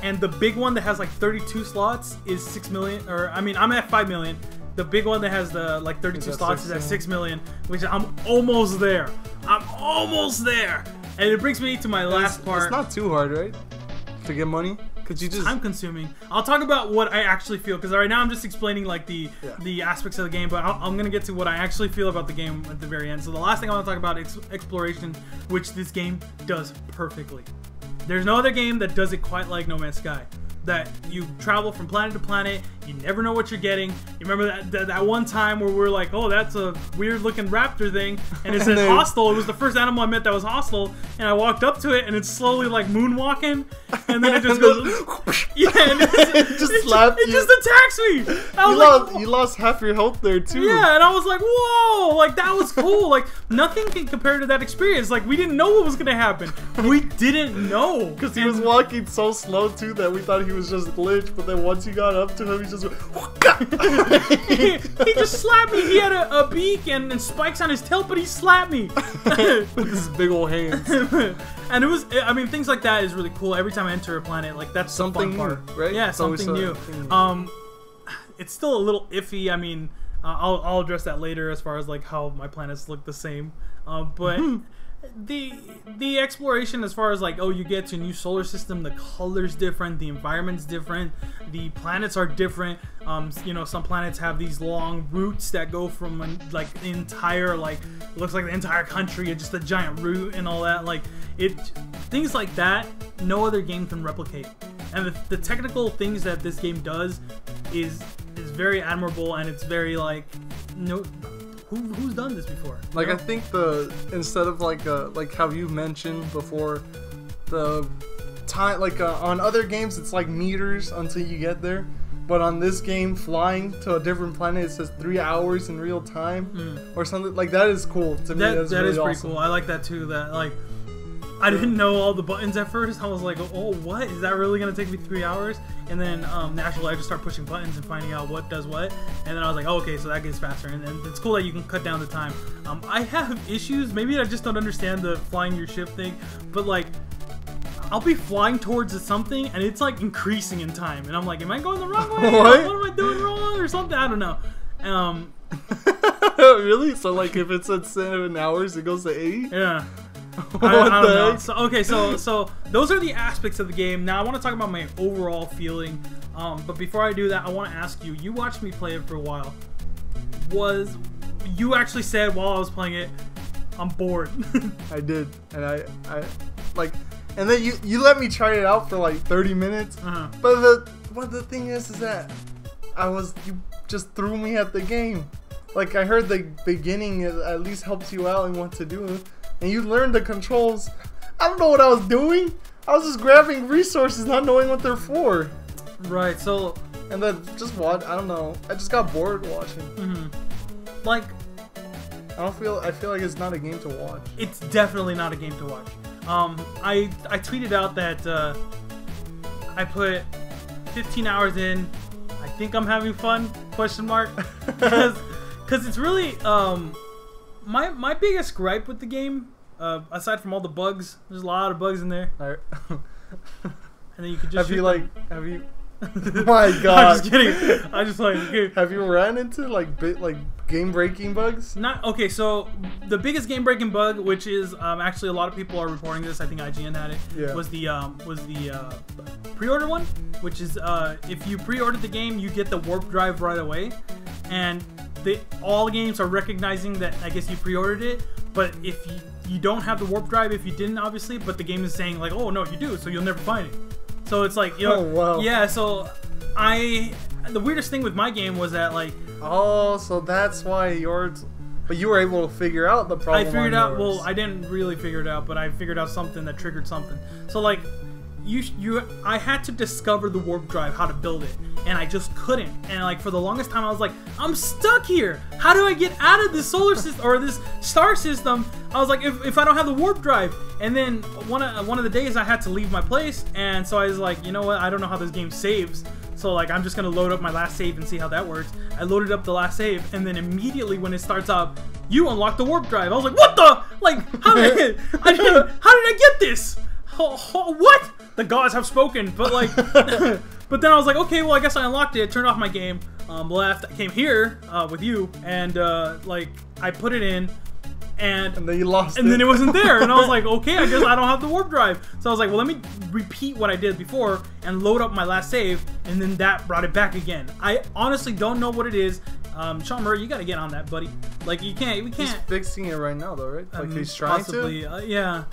and the big one that has like 32 slots is 6 million. Or I mean, I'm at 5 million. The big one that has the like 32 slots is at 6 million, which I'm almost there. I'm almost there. And it brings me to my last part. It's not too hard, right? To get money? Could you just... Time consuming. I'll talk about what I actually feel, because right now I'm just explaining like the aspects of the game, but I'm going to get to what I actually feel about the game at the very end. So the last thing I want to talk about is exploration, which this game does perfectly. There's no other game that does it quite like No Man's Sky. That you travel from planet to planet, you never know what you're getting. You remember that one time where we were like, oh, that's a weird looking raptor thing, and it said hostile. It was the first animal I met that was hostile, and I walked up to it, and it's slowly like moonwalking, and then it just goes, yeah, and it just slapped you. It just attacks me. You lost half your health there too. Yeah, and I was like, whoa, like that was cool. Like nothing can compare to that experience. Like we didn't know what was gonna happen. We didn't know because he was walking so slow too that we thought he was just glitched, but then once you got up to him, he just went, he just slapped me. He had a beak and spikes on his tail, but he slapped me with his big old hands. And it was, I mean, things like that is really cool. Every time I enter a planet, like that's something the fun part, right? Yeah, something new. It's still a little iffy. I mean, I'll address that later as far as like how my planets look the same, but. The exploration as far as like, oh, you get to a new solar system, the color's different, the environment's different, the planets are different. You know, some planets have these long routes that go from like the entire, like, looks like the entire country, just a giant route and all that. Like things like that, no other game can replicate. And the technical things that this game does is very admirable, and it's very like Who's done this before? Like, I think instead of like how you mentioned before, the time, like on other games it's like meters until you get there, but on this game, flying to a different planet, it says 3 hours in real time or something. Like that is cool to me. That really is pretty cool. I like that too. That like I didn't know all the buttons at first. I was like, oh, what? Is that really going to take me 3 hours? And then naturally I just start pushing buttons and finding out what does what. And then I was like, oh, okay, so that gets faster. And then it's cool that you can cut down the time. I have issues. Maybe I just don't understand the flying your ship thing. But like, I'll be flying towards something and it's like increasing in time. And I'm like, am I going the wrong way? What am I doing wrong or something? I don't know. Really? So like if it's at 7 hours, it goes to 80? Yeah. I don't know. So, okay, so those are the aspects of the game. Now I want to talk about my overall feeling. But before I do that, I want to ask you. You watched me play it for a while. You actually said while I was playing it, I'm bored. I did, and I like, and then you let me try it out for like 30 minutes. But the thing is that you just threw me at the game. like I heard the beginning at least helps you out in what to do, and you learn the controls. I don't know what I was doing. I was just grabbing resources, not knowing what they're for. Right. So. And then just watch. I don't know. I just got bored watching. Like. I feel like it's not a game to watch. It's definitely not a game to watch. I tweeted out that I put 15 hours in. I think I'm having fun? Question mark. Because it's really my biggest gripe with the game, aside from all the bugs. There's a lot of bugs in there. Right. And then you could just have you? My God! I'm just kidding. I just like. Okay. Have you ran into like game-breaking bugs? Not okay. So the biggest game-breaking bug, which is actually a lot of people are reporting this. I think IGN had it. Yeah. Was the pre-order one, which is if you pre-order the game, you get the warp drive right away, and all games are recognizing that. I guess you pre-ordered it, but if you don't have the warp drive, if you didn't, obviously, but the game is saying like, oh no, you do, so you'll never find it. So it's like, you know, oh, wow. Yeah. So the weirdest thing with my game was that like. Oh, so that's why yours. But you were able to figure out the problem. I figured out. Well, I didn't really figure it out, but I figured out something that triggered something. So like, I had to discover the warp drive, how to build it, and I just couldn't. And like for the longest time, I was like, I'm stuck here. How do I get out of this solar system or this star system? I was like, if I don't have the warp drive. And then one of the days I had to leave my place, and so I was like, you know what? I don't know how this game saves. So like I'm just gonna load up my last save and see how that works. I loaded up the last save, and then immediately when it starts up, you unlock the warp drive. I was like, what the? Like how did I get this? What? The gods have spoken. But like, but then I was like, okay, well I guess I unlocked it. Turned off my game, left. I came here with you, and like I put it in. And then you lost it. And then it wasn't there. And I was like, okay, I guess I don't have the warp drive. So I was like, well, let me repeat what I did before and load up my last save. And then that brought it back again. I honestly don't know what it is. Sean Murray, you got to get on that, buddy. Like, we can't. He's fixing it right now, though, right? Like, he's trying possibly, to? Yeah.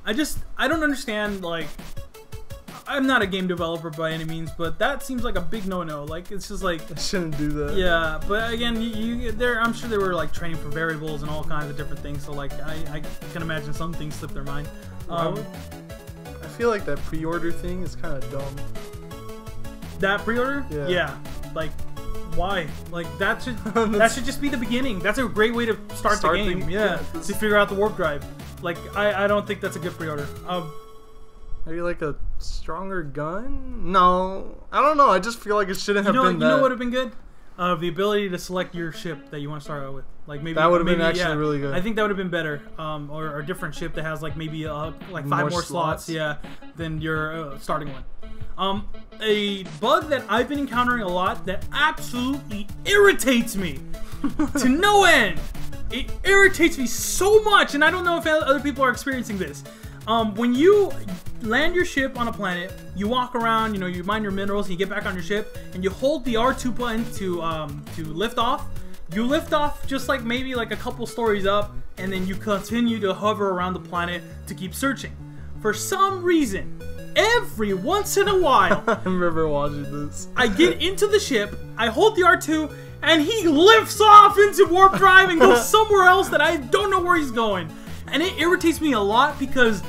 I don't understand, like... I'm not a game developer by any means, but that seems like a big no-no. Like, it's just like... I shouldn't do that. Yeah, but again, I'm sure they were, like, training for variables and all kinds of different things, so, like, I can imagine some things slip their mind. I feel like that pre-order thing is kind of dumb. That pre-order? Yeah. Like, why? Like, that should just be the beginning. That's a great way to start the game. Yeah, to figure out the warp drive. Like, I don't think that's a good pre-order. Maybe like a stronger gun? No, I don't know. I just feel like it shouldn't have been that. You know what would have been good? The ability to select your ship that you want to start out with. Like maybe that would have been actually really good. I think that would have been better. Or a different ship that has like maybe like 5 more slots. Yeah, than your starting one. A bug that I've been encountering a lot that absolutely irritates me to no end. It irritates me so much, and I don't know if other people are experiencing this. When you land your ship on a planet, you walk around, you know, you mine your minerals, and you get back on your ship, and you hold the R2 button to lift off. You lift off just like maybe like a couple stories up, and then you continue to hover around the planet to keep searching. For some reason, every once in a while, I remember watching this. I get into the ship, I hold the R2, and he lifts off into warp drive and goes somewhere else that I don't know where he's going. And it irritates me a lot because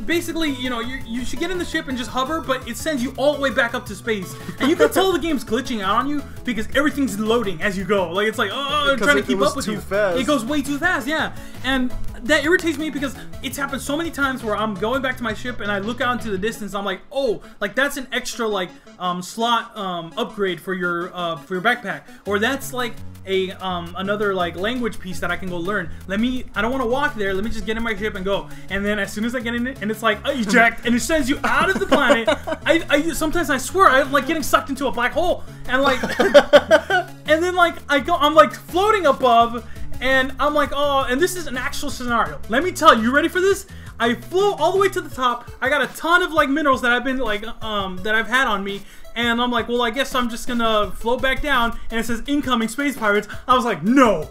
basically, you know, you should get in the ship and just hover, but it sends you all the way back up to space. And you can tell the game's glitching out on you because everything's loading as you go. Like, it's like, oh, I'm trying to keep up with you. Fast. It goes way too fast, yeah. And that irritates me because it's happened so many times where I'm going back to my ship and I look out into the distance. I'm like, oh, like that's an extra like slot upgrade for your backpack, or that's like a another like language piece that I can go learn. I don't want to walk there. Let me just get in my ship and go. And then as soon as I get in it, and it's like eject, and it sends you out of the planet. I sometimes I swear I'm like getting sucked into a black hole, and like, and then like I'm like floating above. And I'm like, oh, and this is an actual scenario. Let me tell you ready for this? I flew all the way to the top. I got a ton of like minerals that I've been like, that I've had on me. And I'm like, well, I guess I'm just gonna float back down. And it says incoming space pirates. I was like, no,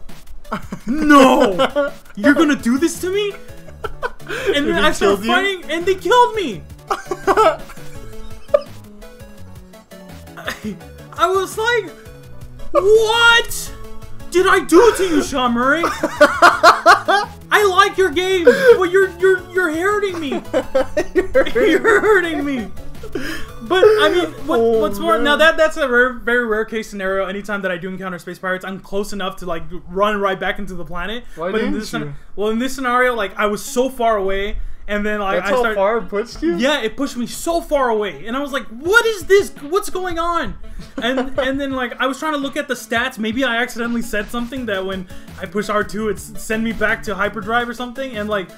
no, you're gonna do this to me? And then I started fighting, and they killed me. I was like, what? did I do to you, Sean Murray? I like your game, but you're hurting me. You're hurting me. But I mean, what's more? Now that's a very rare case scenario. Anytime that I do encounter space pirates, I'm close enough to like run right back into the planet. Why but didn't you? Well, in this scenario, like I was so far away, and then like that's how far it pushed you. Yeah, it pushed me so far away, and I was like, "What is this? What's going on?" And then like I was trying to look at the stats. Maybe I accidentally said something that when I push R2, it send me back to hyperdrive or something, and like.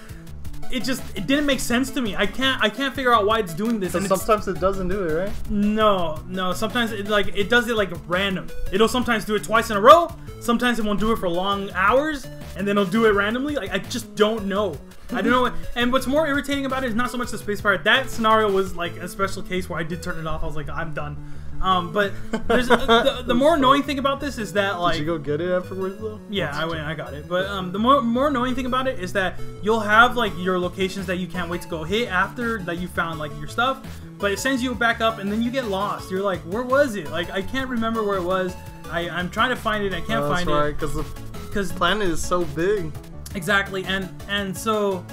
It didn't make sense to me. I can't figure out why it's doing this. And sometimes it doesn't do it, right? No. Sometimes it does it like random. It'll sometimes do it twice in a row. Sometimes it won't do it for long hours, and then it'll do it randomly. Like I just don't know. I don't know. And what's more irritating about it is not so much the space pirate. That scenario was like a special case where I did turn it off. I was like, I'm done. But there's the more annoying thing about this is that like. Did you go get it afterwards though? Yeah, I went. I got it. But the more annoying thing about it is that you'll have like your locations that you can't wait to go hit after that you found like your stuff, but it sends you back up and then you get lost. You're like, where was it? Like I can't remember where it was. I'm trying to find it. I can't find it. That's right, because the planet is so big. Exactly, and so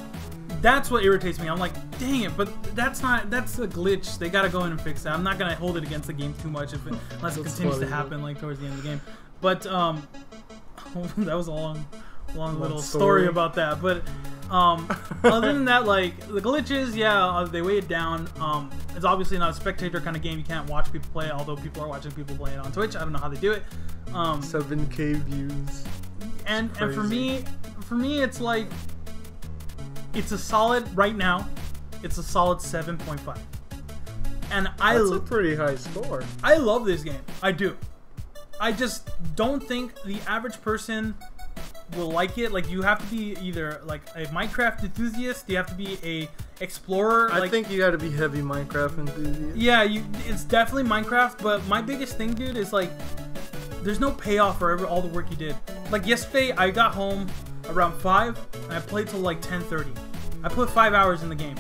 that's what irritates me. I'm like, dang it, but that's a glitch. They gotta go in and fix that. I'm not gonna hold it against the game too much unless it continues to happen like towards the end of the game. But that was a long little story about that. But other than that, like the glitches, yeah, they weigh it down. It's obviously not a spectator kind of game. You can't watch people play it, although people are watching people play it on Twitch. I don't know how they do it. 7K views. And for me, it's like. It's a solid, right now, it's a solid 7.5. And that's a pretty high score. I love this game. I do. I just don't think the average person will like it. Like, you have to be either, like, a Minecraft enthusiast, you have to be a explorer. I think you gotta be heavy Minecraft enthusiast. Yeah, it's definitely Minecraft, but my biggest thing, dude, is, like, there's no payoff for all the work you did. Like, yesterday, I got home around 5, and I played till like 10:30. I put 5 hours in the game.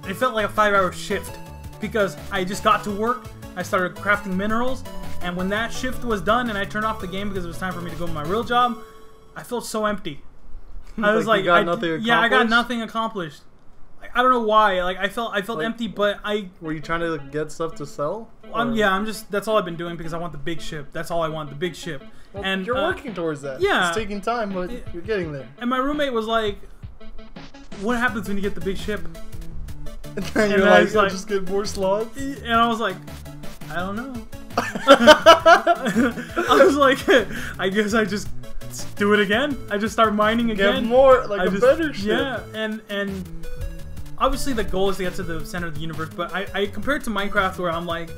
And it felt like a 5-hour shift because I just got to work, I started crafting minerals, and when that shift was done and I turned off the game because it was time for me to go to my real job, I felt so empty. I was like, I got nothing accomplished. Like, I don't know why. Like I felt like, empty, but I. Were you trying to get stuff to sell? Yeah, that's all I've been doing because I want the big ship. That's all I want, the big ship. Well, and you're working towards that. Yeah, it's taking time, but you're getting there. And my roommate was like, "What happens when you get the big ship?" And you're like, "I'll just get more slots." And I was like, "I don't know." I was like, "I guess I just do it again. I just start mining again. Get more, like better ship." Yeah, and obviously the goal is to get to the center of the universe. But I compare it to Minecraft, where I'm like.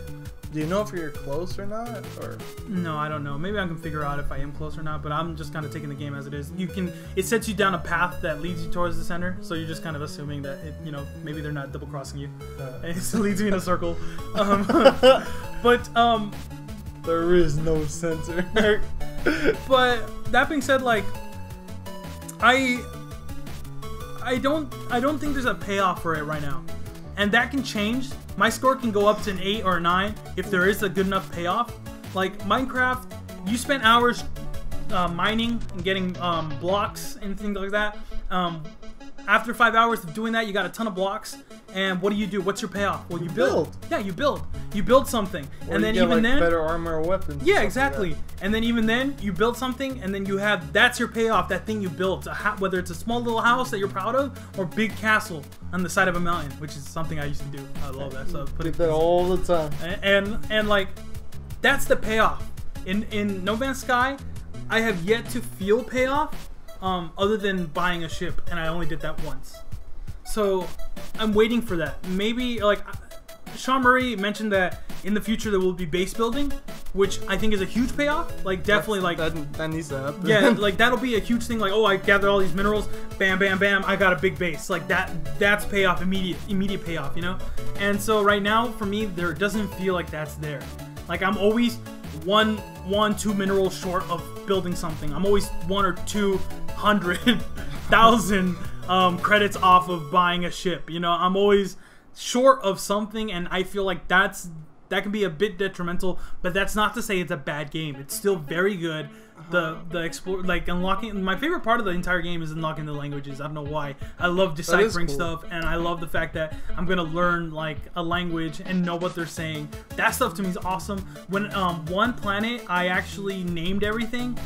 Do you know if you're close or not? Or no, I don't know. Maybe I can figure out if I am close or not. But I'm just kind of taking the game as it is. It sets you down a path that leads you towards the center. So you're just kind of assuming that maybe they're not double crossing you. It leads you in a circle. But there is no center. But that being said, like I don't think there's a payoff for it right now, and that can change. My score can go up to an 8 or a 9 if there is a good enough payoff. Like Minecraft, you spent hours mining and getting blocks and things like that. After 5 hours of doing that, you got a ton of blocks. And what do? What's your payoff? Well, you build. Yeah, you build. You build something, or and then get, even then, better armor or weapons. Yeah, exactly. Like and then even then, you build something, and then that's your payoff. That thing you built, whether it's a small little house that you're proud of, or big castle on the side of a mountain, which is something I used to do. I love that stuff. Put that all the time. And like, that's the payoff. In No Man's Sky, I have yet to feel payoff, other than buying a ship, and I only did that once. So I'm waiting for that. Maybe like Sean Murray mentioned that in the future there will be base building, which I think is a huge payoff. Like definitely that needs to happen. Yeah, like that'll be a huge thing. Like, oh, I gathered all these minerals, bam, bam, bam, I got a big base. Like that's payoff, immediate payoff, you know. And so right now for me, there doesn't feel like that's there. Like I'm always two minerals short of building something. I'm always 1 or 200,000 credits off of buying a ship. You know, I'm always short of something, and I feel like that can be a bit detrimental. But that's not to say it's a bad game. It's still very good. the explore, like unlocking. My favorite part of the entire game is unlocking the languages. I don't know why. I love deciphering stuff, and I love the fact that I'm gonna learn like a language and know what they're saying. That stuff to me is awesome. When one planet I actually named everything,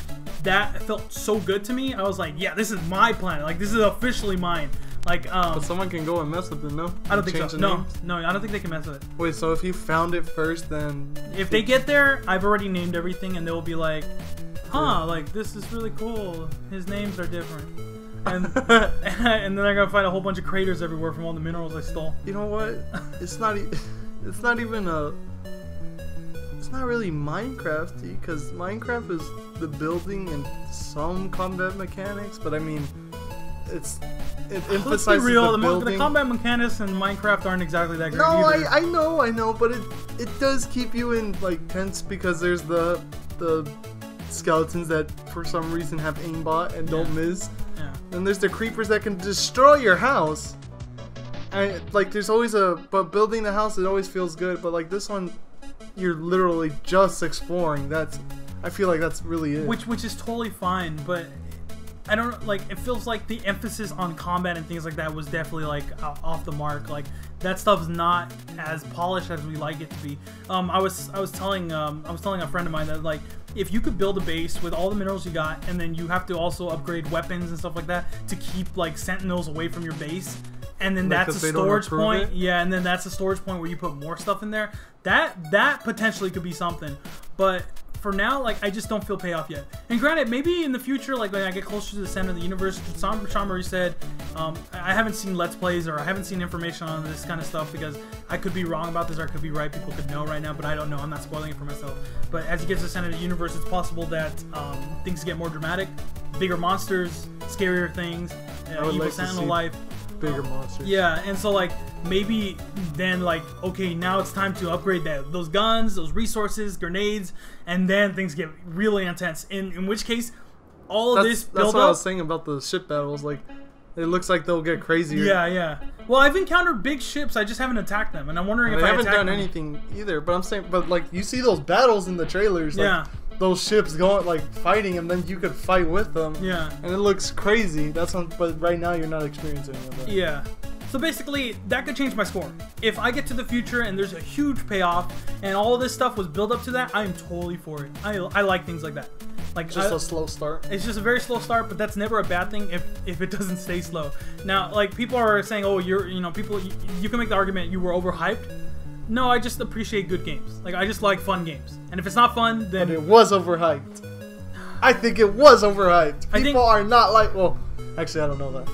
that felt so good to me. I was like, yeah, this is my planet. Like this is officially mine. Like but someone can go and mess with it, no? I don't think so. No, I don't think they can mess with it. Wait, so if you found it first, then if they get there, I've already named everything, and they'll be like, huh, like this is really cool. His names are different, and and then they're gonna find a whole bunch of craters everywhere from all the minerals I stole. You know what? It's not even it's not really Minecrafty, because Minecraft is the building and some combat mechanics, but I mean, it emphasizes Let's be real, the building. The combat mechanics in Minecraft aren't exactly that great. No, either. I know, but it does keep you in like tense, because there's the skeletons that for some reason have aimbot and don't miss. Yeah. And there's the creepers that can destroy your house. And like there's always but building the house, it always feels good, but like this one, you're literally just exploring. I feel like that's really it. Which is totally fine, but I don't like. It feels like the emphasis on combat and things like that was definitely like off the mark. Like that stuff's not as polished as we like it to be. I was telling a friend of mine that like if you could build a base with all the minerals you got, and then you have to also upgrade weapons and stuff like that to keep like sentinels away from your base. And then like, that's a storage point. Yeah, and then that's a storage point where you put more stuff in there. That potentially could be something. But for now, like, I just don't feel payoff yet. And granted, maybe in the future, like when I get closer to the center of the universe, Sean Murray said, I haven't seen Let's Plays or I haven't seen information on this kind of stuff, because I could be wrong about this or I could be right. People could know right now, but I don't know. I'm not spoiling it for myself. But as you get to the center of the universe, it's possible that things get more dramatic, bigger monsters, scarier things, evil sentinel life. Bigger monsters. Yeah, and so like maybe then like okay, now it's time to upgrade those guns, those resources, grenades, and then things get really intense. In which case, all of this build that's what I was saying about the ship battles. Like it looks like they'll get crazier. Yeah. Well, I've encountered big ships. I just haven't attacked them, and I'm wondering if I haven't done anything either. But I'm saying, like you see those battles in the trailers. Like, yeah. Those ships going like fighting, and then you could fight with them. Yeah. And it looks crazy. But right now you're not experiencing any of that. Yeah. So basically, that could change my score. If I get to the future and there's a huge payoff, and all of this stuff was built up to that, I am totally for it. I like things like that. Like just a slow start. It's just a very slow start, but that's never a bad thing if it doesn't stay slow. Now, like people are saying, oh, you can make the argument you were overhyped. No, I just appreciate good games. Like I just like fun games, and if it's not fun, then but it was overhyped. I think it was overhyped. People are not like. Well, actually, I don't know that.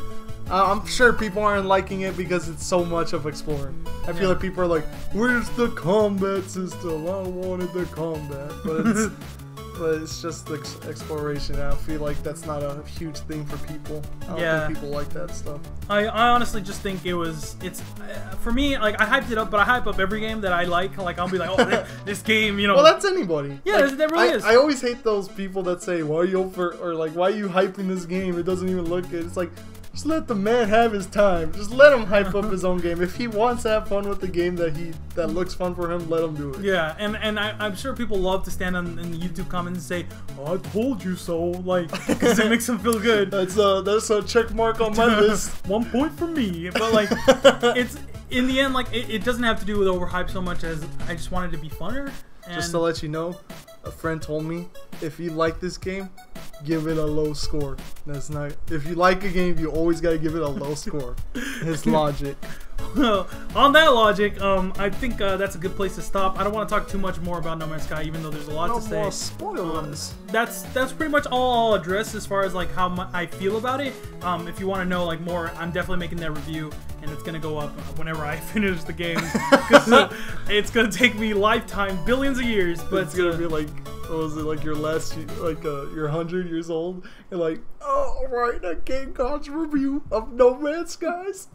I'm sure people aren't liking it because it's so much of exploring. I feel like people are like, "Where's the combat system? I wanted the combat," but it's just exploration. I feel like that's not a huge thing for people. I don't think people like that stuff. I honestly just think it's for me, like I hyped it up, but I hype up every game that I like. Like I'll be like, oh, this game, you know. Well, that's anybody. Yeah, like, that really is. I always hate those people that say, why are you why are you hyping this game? It doesn't even look good. It's like, just let the man have his time. Just let him hype up his own game. If he wants to have fun with the game that looks fun for him, let him do it. Yeah, and I'm sure people love to stand in the YouTube comments and say, "Oh, I told you so," like because it makes them feel good. That's a check mark on my list. 1 point for me. But like, it's in the end, like it doesn't have to do with overhype so much as I just wanted to be funner. And just to let you know, a friend told me, if you like this game, give it a low score. That's not. If you like a game, you always gotta give it a low score. His logic. Well, on that logic, I think that's a good place to stop. I don't want to talk too much more about No Man's Sky, even though there's a lot to say. No more spoilers. That's pretty much all I'll address as far as like how I feel about it. If you want to know like more, I'm definitely making that review, and it's gonna go up whenever I finish the game, because it's gonna take me lifetime, billions of years. But it's gonna be like, what was it, like your last, like you're 100 years old, and like, oh, right, a GadsCast review of No Man's Skies.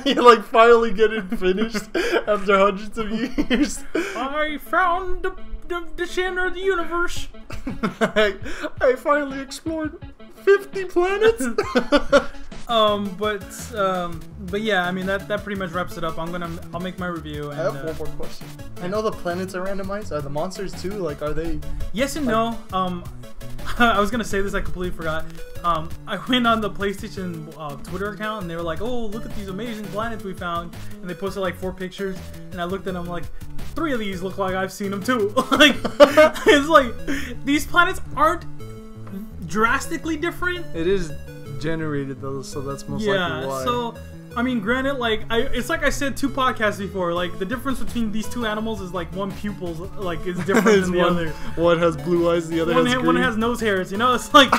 You're like finally getting finished after hundreds of years. I found the center of the universe. I finally explored 50 planets. But yeah, I mean that pretty much wraps it up. I'll make my review. And, I have one more question. I know the planets are randomized. Are the monsters too? Like, are they? Yes and no. I was gonna say this, I completely forgot. I went on the PlayStation Twitter account, and they were like, "Oh, look at these amazing planets we found," and they posted like 4 pictures, and I looked at them like, 3 of these look like I've seen them too. Like, it's like these planets aren't drastically different. It is generated though, so that's most likely why. So I mean, granted, like it's like I said 2 podcasts before. Like the difference between these 2 animals is like one pupil like is different than the other. One has blue eyes, the other has green. One has nose hairs. You know, it's like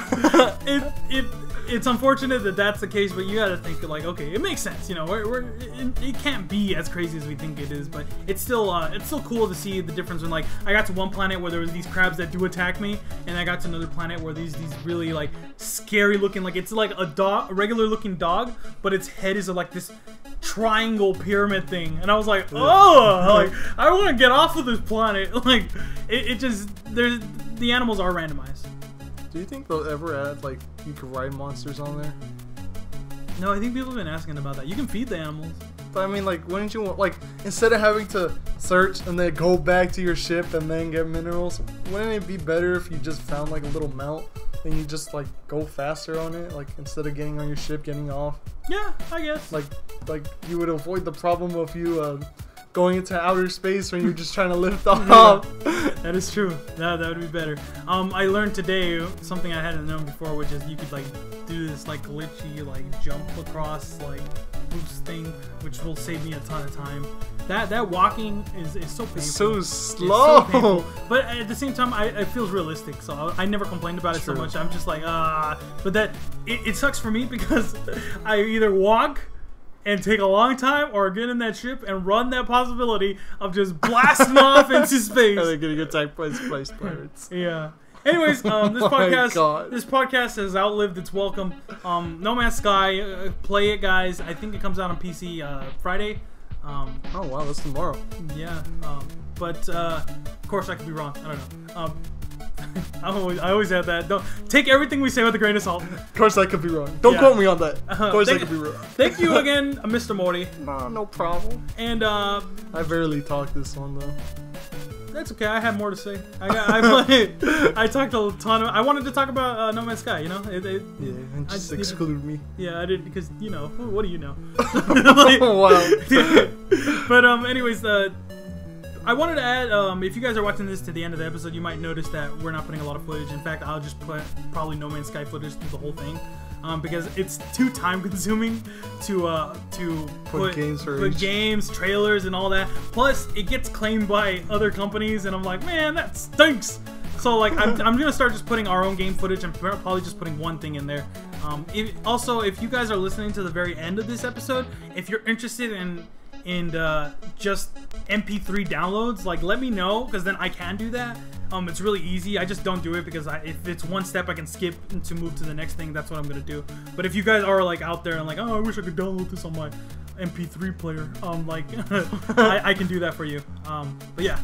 it's unfortunate that that's the case, but you gotta think like, okay, it makes sense. You know, it can't be as crazy as we think it is, but it's still cool to see the difference when like I got to one planet where there was these crabs that do attack me, and I got to another planet where these really like scary looking, like it's like a regular looking dog, but its head is like this triangle pyramid thing, and I was like, oh, like I want to get off of this planet. Like it just the animals are randomized. Do you think they'll ever add like you can ride monsters on there? No, I think people have been asking about that. You can feed the animals. But I mean, like, wouldn't you want, like, instead of having to search and then go back to your ship and then get minerals, wouldn't it be better if you just found like a little mount and you just like go faster on it, like instead of getting on your ship, getting off? Yeah, I guess. Like you would avoid the problem of you going into outer space when you're just trying to lift off. That is true. That would be better. I learned today something I hadn't known before, which is you could like do this like glitchy like jump across like boost thing, which will save me a ton of time. That walking is so painful. It's so slow. It's so painful. But at the same time, it feels realistic, so I never complained about it so much. I'm just like, but that it sucks for me because I either walk and take a long time, or get in that ship and run that possibility of just blasting off into space. And they're getting attacked by space pirates. Yeah. Anyways, this podcast has outlived its welcome. No Man's Sky, play it, guys. I think it comes out on PC Friday. Oh wow, that's tomorrow. Yeah. But of course I could be wrong. I don't know. I always have that. Don't take everything we say with a grain of salt. Of course I could be wrong. Don't quote me on that. Of course I could be wrong. Thank you again, Mr. Morty. No problem. And I barely talked this one though. That's okay. I have more to say. I talked a ton. I wanted to talk about No Man's Sky. You know, and just exclude me. Yeah, I did because you know what do you know? Wow. But anyways, I wanted to add, if you guys are watching this to the end of the episode, you might notice that we're not putting a lot of footage. In fact, I'll just put probably No Man's Sky footage through the whole thing, because it's too time-consuming to put games, trailers, and all that. Plus, it gets claimed by other companies, and I'm like, man, that stinks. So, like, I'm gonna start just putting our own game footage, and probably just putting one thing in there. Also, if you guys are listening to the very end of this episode, if you're interested in just MP3 downloads, like let me know, because then I can do that. It's really easy. I just don't do it because if it's one step I can skip to move to the next thing, that's what I'm gonna do. But if you guys are like out there and like, oh, I wish I could download this on my MP3 player, like I can do that for you. But yeah,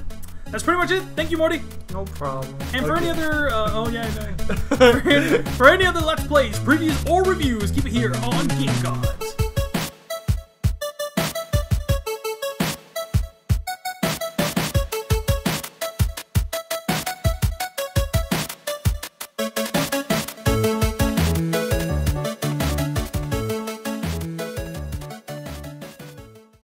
that's pretty much it. Thank you, Morty. No problem. And for any other for any other Let's Plays, previews, or reviews, keep it here on GadsCast.